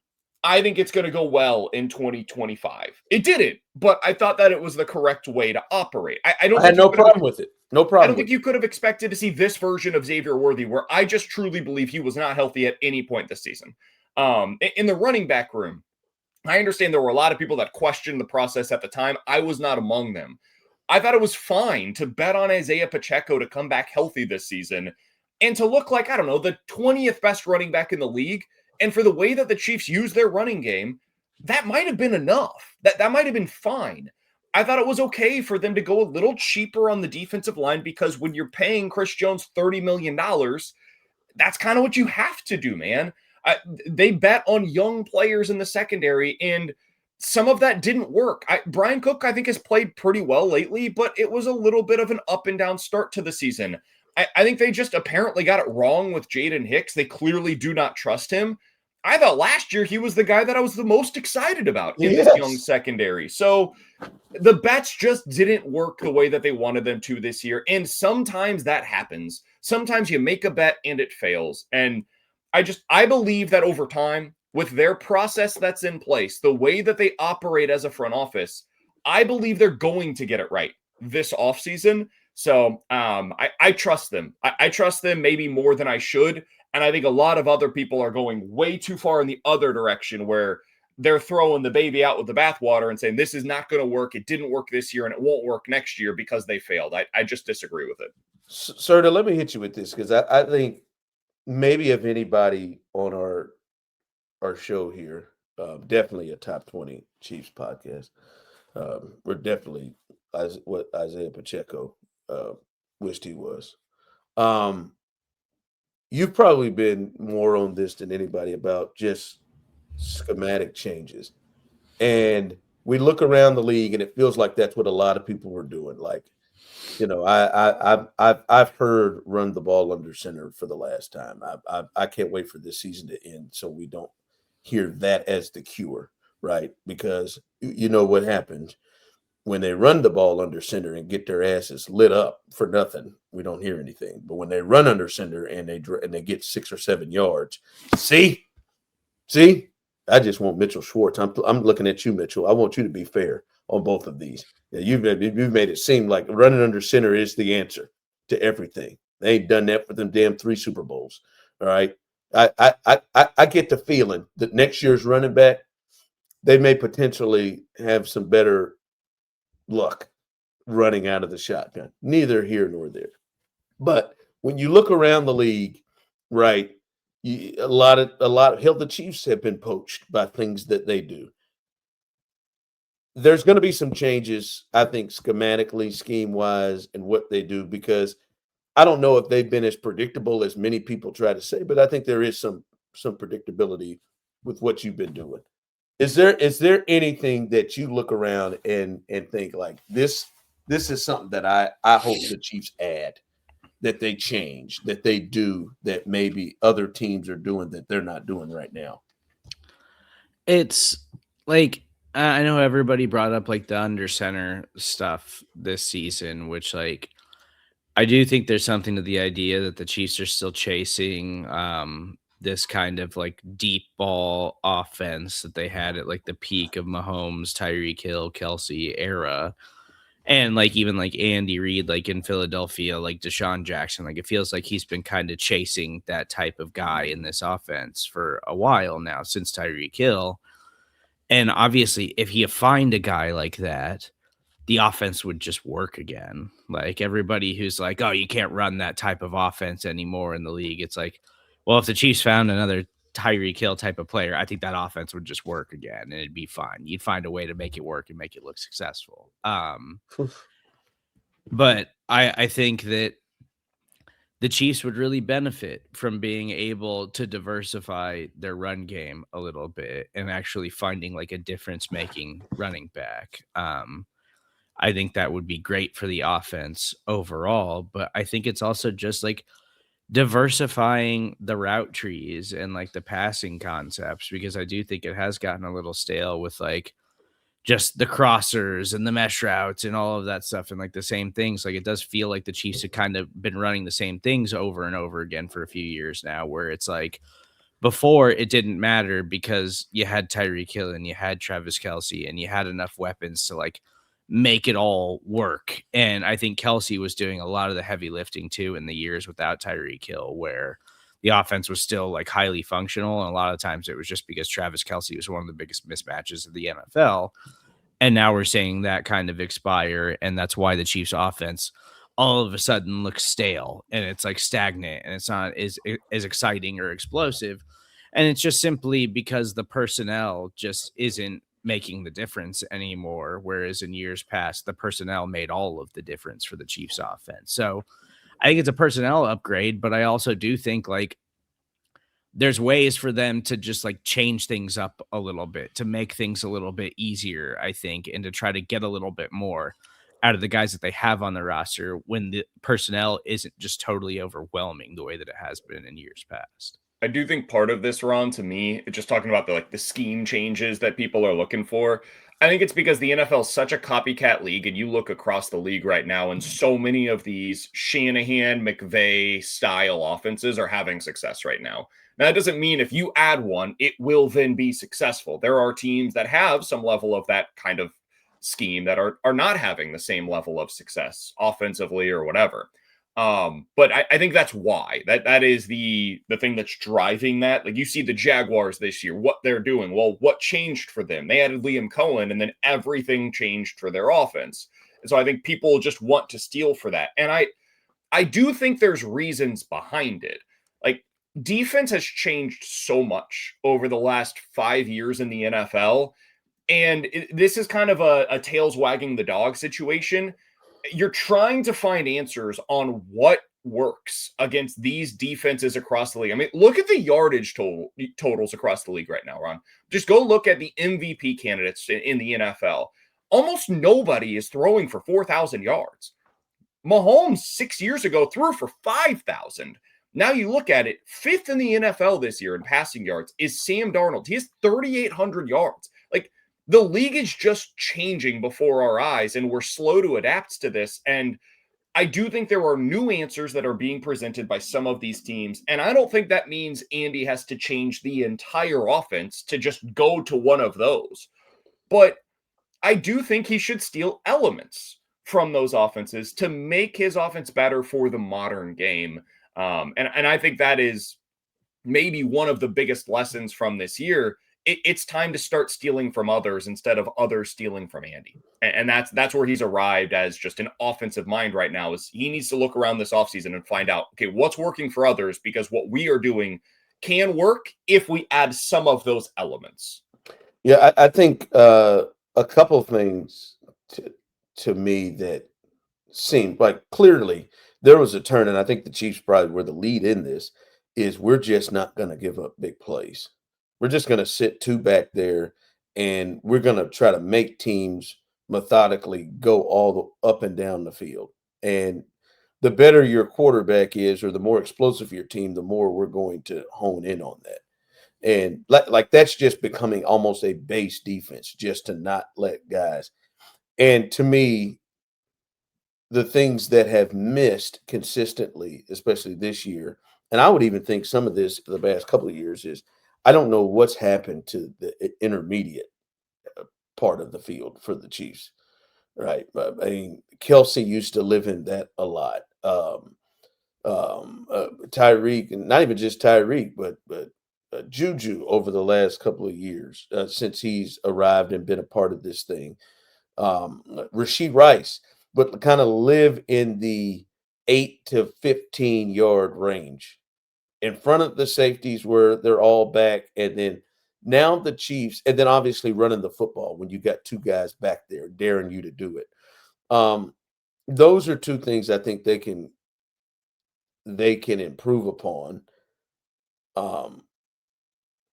I think it's going to go well in 2025. It didn't, but I thought that it was the correct way to operate. I had no problem with it. No problem. I don't think you could have expected to see this version of Xavier Worthy, where I just truly believe he was not healthy at any point this season. In the running back room, I understand there were a lot of people that questioned the process at the time. I was not among them. I thought it was fine to bet on Isaiah Pacheco to come back healthy this season and to look like, I don't know, the 20th best running back in the league. And for the way that the Chiefs use their running game, that might have been enough. That might have been fine. I thought it was okay for them to go a little cheaper on the defensive line because when you're paying Chris Jones $30 million, that's kind of what you have to do, man. They bet on young players in the secondary, and some of that didn't work. Brian Cook, I think, has played pretty well lately, but it was a little bit of an up and down start to the season. I think they just apparently got it wrong with Jaden Hicks. They clearly do not trust him. I thought last year he was the guy that I was the most excited about in this young secondary. So the bets just didn't work the way that they wanted them to this year. And sometimes that happens. Sometimes you make a bet and it fails. And I believe that over time, with their process that's in place, the way that they operate as a front office, I believe they're going to get it right this offseason. So I trust them. I trust them maybe more than I should. And I think a lot of other people are going way too far in the other direction where they're throwing the baby out with the bathwater and saying, this is not going to work. It didn't work this year and it won't work next year because they failed. I just disagree with it. Serda, let me hit you with this because I think maybe if anybody on our show here, definitely a top 20 Chiefs podcast. We're definitely what Isaiah Pacheco wished he was. You've probably been more on this than anybody about just schematic changes. And we look around the league and it feels like that's what a lot of people were doing. Like, you know, I've heard run the ball under center for the last time. I can't wait for this season to end so we don't hear that as the cure, right? Because you know what happens when they run the ball under center and get their asses lit up for nothing, we don't hear anything. But when they run under center and they get 6 or 7 yards, see, I just want Mitchell Schwartz. I'm looking at you, Mitchell. I want you to be fair on both of these. Yeah, you've made it seem like running under center is the answer to everything. They ain't done that for them damn 3 Super Bowls. All right. I get the feeling that next year's running back, they may potentially have some better luck running out of the shotgun. Neither here nor there. But when you look around the league, right, a lot of the Chiefs have been poached by things that they do. There's going to be some changes, I think, schematically, scheme-wise, and what they do, because I don't know if they've been as predictable as many people try to say, but I think there is some predictability with what you've been doing. Is there anything that you look around and think like this is something that I hope the Chiefs add, that they change, that they do, that maybe other teams are doing that they're not doing right now? It's like, I know everybody brought up like the under center stuff this season, which like I do think there's something to the idea that the Chiefs are still chasing this kind of like deep ball offense that they had at like the peak of Mahomes, Tyreek Hill, Kelce era. And like even like Andy Reid, like in Philadelphia, like Deshaun Jackson, like it feels like he's been kind of chasing that type of guy in this offense for a while now since Tyreek Hill. And obviously, if you find a guy like that, the offense would just work again. Like everybody who's like, oh, you can't run that type of offense anymore in the league. It's like, well, if the Chiefs found another Tyreek Hill type of player, I think that offense would just work again and it'd be fine. You'd find a way to make it work and make it look successful. But I think that the Chiefs would really benefit from being able to diversify their run game a little bit and actually finding like a difference making running back. I think that would be great for the offense overall, but I think it's also just like diversifying the route trees and like the passing concepts, because I do think it has gotten a little stale with like just the crossers and the mesh routes and all of that stuff and like the same things. Like it does feel like the Chiefs have kind of been running the same things over and over again for a few years now, where it's like before it didn't matter because you had Tyreek Hill and you had Travis Kelce and you had enough weapons to like make it all work. And I think Kelce was doing a lot of the heavy lifting too in the years without Tyreek Hill, where the offense was still like highly functional. And a lot of times it was just because Travis Kelce was one of the biggest mismatches of the NFL. And now we're seeing that kind of expire. And that's why the Chiefs offense all of a sudden looks stale and it's like stagnant and it's not as exciting or explosive. And it's just simply because the personnel just isn't making the difference anymore. Whereas in years past, the personnel made all of the difference for the Chiefs offense. So I think it's a personnel upgrade, but I also do think like there's ways for them to just like change things up a little bit to make things a little bit easier, I think, and to try to get a little bit more out of the guys that they have on the roster when the personnel isn't just totally overwhelming the way that it has been in years past. I do think part of this, Ron, to me, just talking about the scheme changes that people are looking for. I think it's because the NFL is such a copycat league, and you look across the league right now, and so many of these Shanahan, McVay style offenses are having success right now. Now, that doesn't mean if you add one, it will then be successful. There are teams that have some level of that kind of scheme that are not having the same level of success offensively or whatever. But I think that's why that is the thing that's driving that. Like you see the Jaguars this year, what they're doing. Well, what changed for them? They added Liam Cohen, and then everything changed for their offense. And so I think people just want to steal for that. And I do think there's reasons behind it. Like defense has changed so much over the last 5 years in the NFL. And this is kind of a tails wagging the dog situation. You're trying to find answers on what works against these defenses across the league. I mean, look at the yardage totals across the league right now, Ron. Just go look at the MVP candidates in the NFL. Almost nobody is throwing for 4,000 yards. Mahomes 6 years ago threw for 5,000. Now you look at it, fifth in the NFL this year in passing yards is Sam Darnold. He has 3,800 yards. Like, the league is just changing before our eyes, and we're slow to adapt to this. And I do think there are new answers that are being presented by some of these teams. And I don't think that means Andy has to change the entire offense to just go to one of those. But I do think he should steal elements from those offenses to make his offense better for the modern game. And I think that is maybe one of the biggest lessons from this year. It's time to start stealing from others instead of others stealing from Andy. And that's where he's arrived as just an offensive mind right now. Is he needs to look around this offseason and find out, okay, what's working for others, because what we are doing can work if we add some of those elements. Yeah, I think a couple of things to me that seemed like clearly there was a turn, and I think the Chiefs probably were the lead in this, is we're just not going to give up big plays. We're just going to sit two back there, and we're going to try to make teams methodically go all the up and down the field. And the better your quarterback is, or the more explosive your team, the more we're going to hone in on that. And like that's just becoming almost a base defense, just to not let guys. And to me, the things that have missed consistently, especially this year, and I would even think some of this for the past couple of years is I don't know what's happened to the intermediate part of the field for the Chiefs, right? I mean, Kelsey used to live in that a lot. Tyreek, and not even just Tyreek, but Juju over the last couple of years since he's arrived and been a part of this thing. Rashee Rice, but kind of live in the 8 to 15 yard range in front of the safeties where they're all back, and then now the Chiefs, and then obviously running the football when you got two guys back there daring you to do it. Um, those are two things I think they can improve upon, um,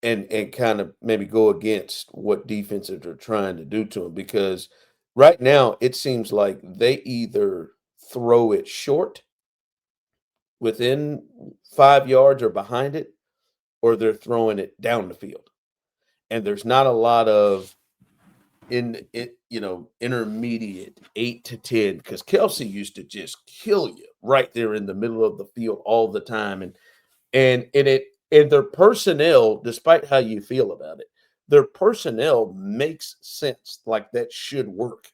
and kind of maybe go against what defenses are trying to do to them because right now it seems like they either throw it short within 5 yards or behind it, or they're throwing it down the field. And there's not a lot of in it, intermediate 8 to 10 because Kelsey used to just kill you right there in the middle of the field all the time. And their personnel, despite how you feel about it, their personnel makes sense. Like that should work.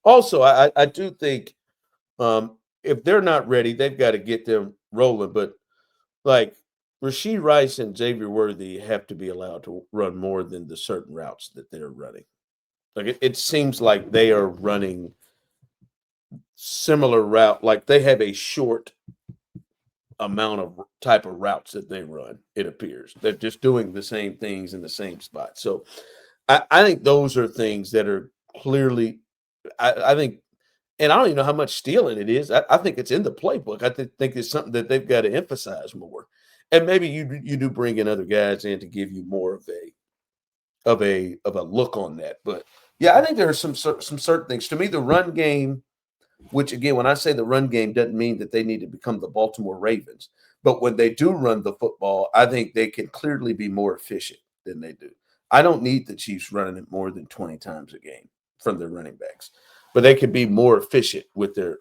Also, I do think if they're not ready, they've got to get them rolling. But like Rashee Rice and Xavier Worthy have to be allowed to run more than the certain routes that they're running. Like it seems like they are running similar route, like they have a short amount of type of routes that they run. It appears they're just doing the same things in the same spot. So I think those are things that are clearly. I think, and I don't even know how much stealing it is. I think it's in the playbook. I think it's something that they've got to emphasize more. And maybe you do bring in other guys in to give you more of a look on that. But yeah, I think there are some certain things. To me, the run game, which again, when I say the run game, doesn't mean that they need to become the Baltimore Ravens. But when they do run the football, I think they can clearly be more efficient than they do. I don't need the Chiefs running it more than 20 times a game from their running backs, but they can be more efficient with the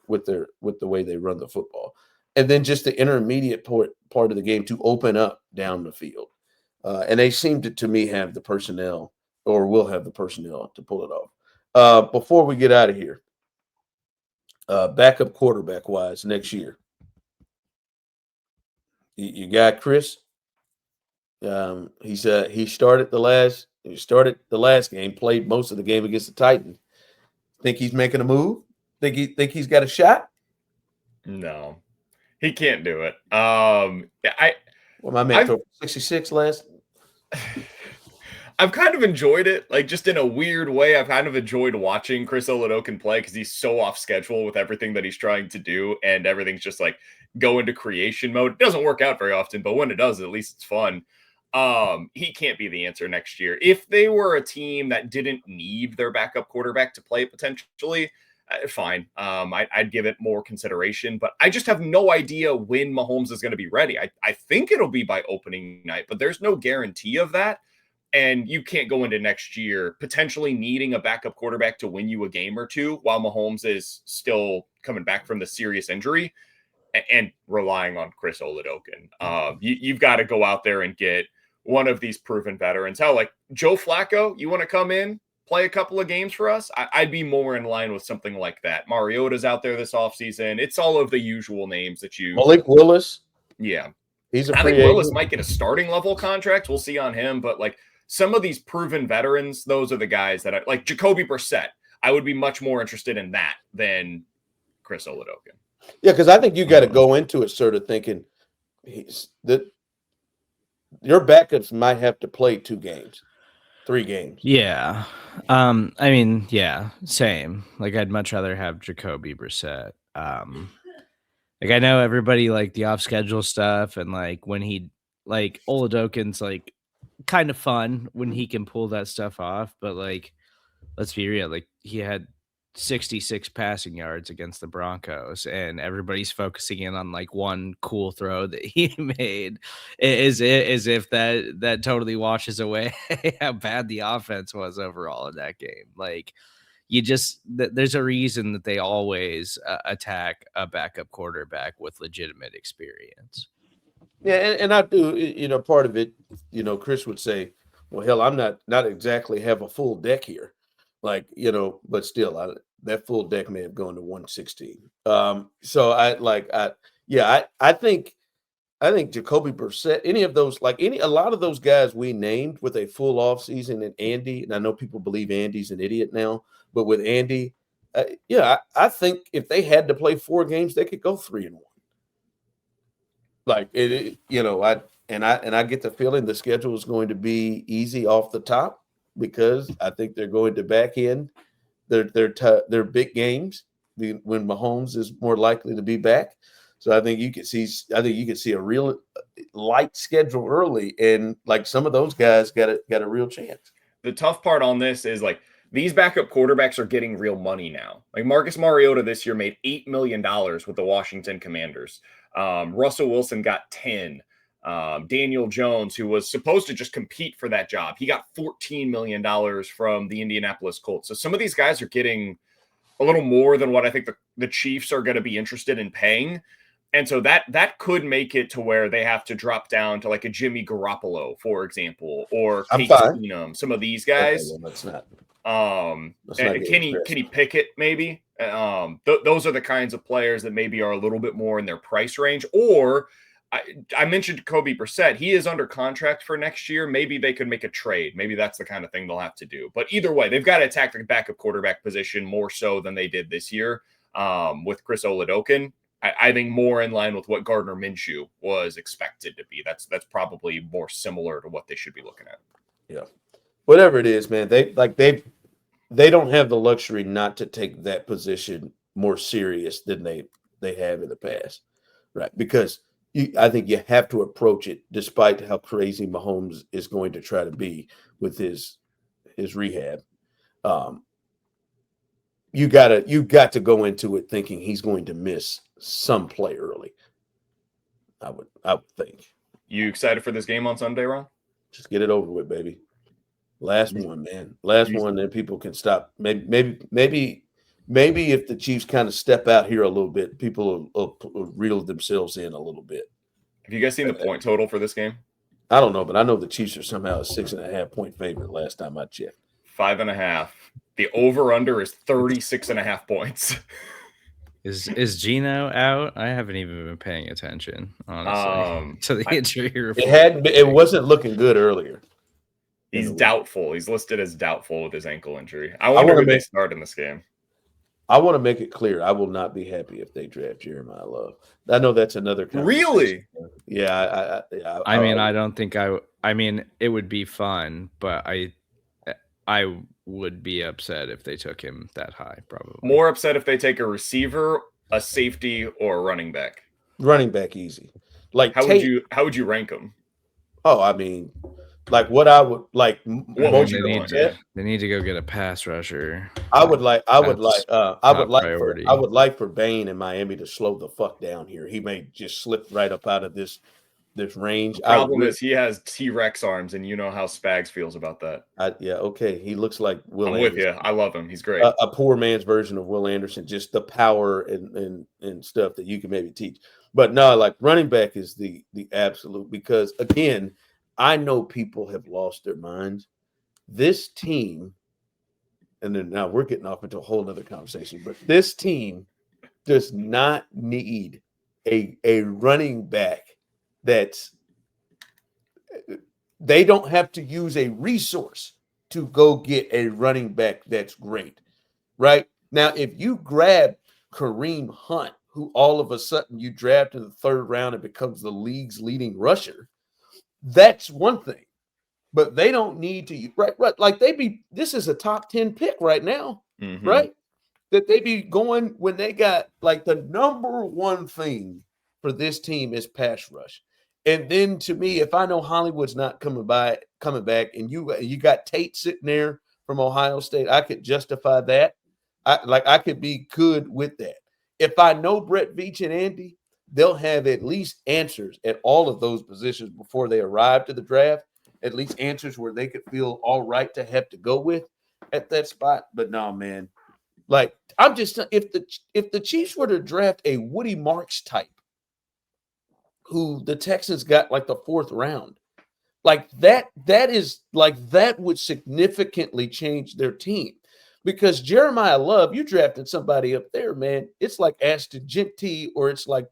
way they run the football. And then just the intermediate part of the game to open up down the field. And they seem to me, have the personnel or will have the personnel to pull it off. Before we get out of here, backup quarterback wise next year, you got Chris. He started the last game, played most of the game against the Titans. Think he's making a move? Think he's got a shot? No, he can't do it. My man threw 66 last. I've kind of enjoyed it, like just in a weird way. I've kind of enjoyed watching Chris Oladokun play because he's so off schedule with everything that he's trying to do, and everything's just like go into creation mode. It doesn't work out very often, but when it does, at least it's fun. He can't be the answer next year. If they were a team that didn't need their backup quarterback to play potentially, fine. I'd give it more consideration, but I just have no idea when Mahomes is going to be ready. I think it'll be by opening night, but there's no guarantee of that. And you can't go into next year potentially needing a backup quarterback to win you a game or two while Mahomes is still coming back from the serious injury and relying on Chris Oladokun. You've got to go out there and get one of these proven veterans. Hell, like Joe Flacco, you want to come in, play a couple of games for us? I'd be more in line with something like that. Mariota's out there this offseason. It's all of the usual names that you... Malik Willis. Yeah. He's a I free think Willis agent. might get a starting level contract. We'll see on him. But like some of these proven veterans, those are the guys that like Jacoby Brissett. I would be much more interested in that than Chris Oladokun. Yeah, because I think you got to go into it sort of thinking that your backups might have to play 2 games, 3 games. Yeah. I mean, yeah, same. Like I'd much rather have Jacoby Brissett. Like I know everybody like the off schedule stuff and like when he like Oladokun's like kind of fun when he can pull that stuff off, but like let's be real, like he had 66 passing yards against the Broncos and everybody's focusing in on like one cool throw that he made as if that totally washes away how bad the offense was overall in that game. Like there's a reason that they always attack a backup quarterback with legitimate experience. Yeah, and I do. Part of it, Chris would say, "Well, hell, I'm not exactly have a full deck here, like but still, that full deck may have gone to 116." So yeah, I think Jacoby Brissett, any of those, a lot of those guys we named with a full off season, and Andy, and I know people believe Andy's an idiot now, but with Andy, yeah, I think if they had to play 4 games, they could go 3-1. Like I get the feeling the schedule is going to be easy off the top because I think they're going to back in their big games when Mahomes is more likely to be back. So I think you could see a real light schedule early, and like some of those guys got a real chance. The tough part on this is like these backup quarterbacks are getting real money now. Like Marcus Mariota this year made $8 million with the Washington Commanders. Russell Wilson got 10. Daniel Jones, who was supposed to just compete for that job, he got $14 million from the Indianapolis Colts. So some of these guys are getting a little more than what I think the Chiefs are going to be interested in paying. And so that could make it to where they have to drop down to like a Jimmy Garoppolo, for example, or I'm Case fine. Keenum, some of these Okay, guys. well, let's not. Kenny Pickett, maybe. Those are the kinds of players that maybe are a little bit more in their price range. Or I mentioned Jacoby Brissett. He is under contract for next year. Maybe they could make a trade. Maybe that's the kind of thing they'll have to do. But either way, they've got to attack the backup quarterback position more so than they did this year with Chris Oladokun. I think more in line with what Gardner Minshew was expected to be. That's probably more similar to what they should be looking at. Yeah, whatever it is, man. They don't have the luxury not to take that position more serious than they have in the past, right? Because I think you have to approach it, despite how crazy Mahomes is going to try to be with his rehab. You got to go into it thinking he's going to miss some play early. I would think. You excited for this game on Sunday, Ron? Just get it over with, baby. Last one, man. Last one, then people can stop. Maybe if the Chiefs kind of step out here a little bit, people will reel themselves in a little bit. Have you guys seen the point total for this game? I don't know, but I know the Chiefs are somehow a 6.5-point favorite last time I checked. 5.5. The over-under is 36.5 points. Is Gino out? I haven't even been paying attention, honestly, to the injury report. It wasn't looking good earlier. He's doubtful. He's listed as doubtful with his ankle injury. I wonder who they start in this game. I want to make it clear I will not be happy if they draft Jeremiah Love. I know that's another really. Yeah, I mean, I don't think I mean, it would be fun, but I would be upset if they took him that high. Probably more upset if they take a receiver, a safety, or a running back. Running back, easy. Like how would you rank them? Oh, I mean, like what I would like. They need to go get a pass rusher. I would like for Bain and Miami to slow the fuck down here. He may just slip right up out of this range. The problem is he has T-Rex arms, and you know how Spags feels about that. Okay. He looks like Will I'm Anderson. with you. I love him. He's great. A poor man's version of Will Anderson, just the power and stuff that you can maybe teach. But no, like running back is the absolute, because again, I know people have lost their minds. This team, and then now we're getting off into a whole other conversation, but this team does not need a running back they don't have to use a resource to go get a running back that's great, right? Now, if you grab Kareem Hunt, who all of a sudden you draft in the 3rd round and becomes the league's leading rusher, that's one thing. But they don't need to, right? Like this is a top 10 pick right now, right? That they be going when they got like the number one thing for this team is pass rush. And then to me, if I know Hollywood's not coming back, and you got Tate sitting there from Ohio State, I could justify that. I could be good with that. If I know Brett Veach and Andy, they'll have at least answers at all of those positions before they arrive to the draft. At least answers where they could feel all right to have to go with at that spot. But no, man, like if the Chiefs were to draft a Woody Marks type, who the Texans got like the 4th round. Like that would significantly change their team. Because Jeremiah Love, you drafted somebody up there, man. It's like Ashton Genty or it's like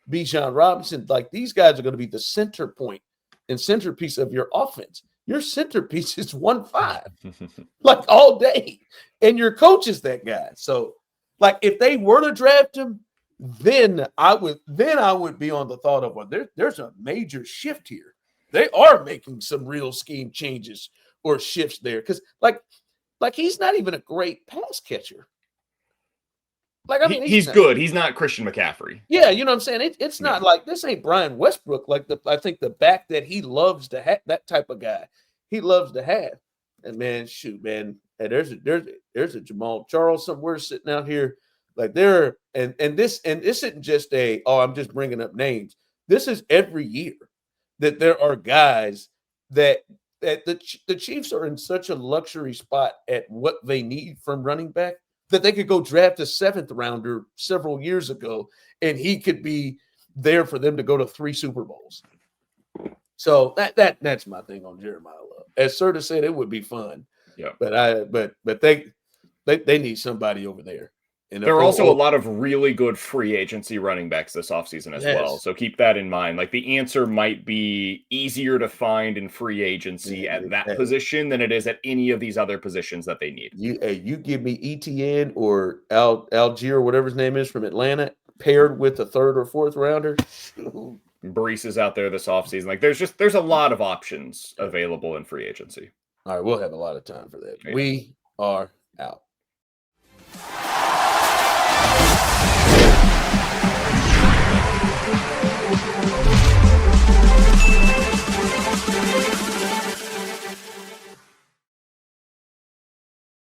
Bijan Robinson. Like these guys are going to be the center point and centerpiece of your offense. Your centerpiece is 1-5, like all day. And your coach is that guy. So, like, if they were to draft him, then I would be on the thought of, well, there's a major shift here. They are making some real scheme changes or shifts there. Because, like he's not even a great pass catcher. Like, I mean, he's good. He's not Christian McCaffrey. Yeah, you know what I'm saying? It's not like this ain't Brian Westbrook. Like I think the back that he loves to have, that type of guy he loves to have. And man, shoot, man, and there's a Jamal Charles somewhere sitting out here. Like there, and this isn't just I'm just bringing up names. This is every year that there are guys that the Chiefs are in such a luxury spot at what they need from running back that they could go draft a 7th rounder several years ago, and he could be there for them to go to 3 Super Bowls. So that's my thing on Jeremiah Love. As Serda said, it would be fun. Yeah. But they need somebody over there. And there are also a lot of really good free agency running backs this offseason as well. So keep that in mind. Like the answer might be easier to find in free agency at that position than it is at any of these other positions that they need. You give me ETN or Algier, whatever his name is from Atlanta, paired with a 3rd or 4th rounder. Brees is out there this offseason. Like there's a lot of options available in free agency. All right, we'll have a lot of time for that. We are out.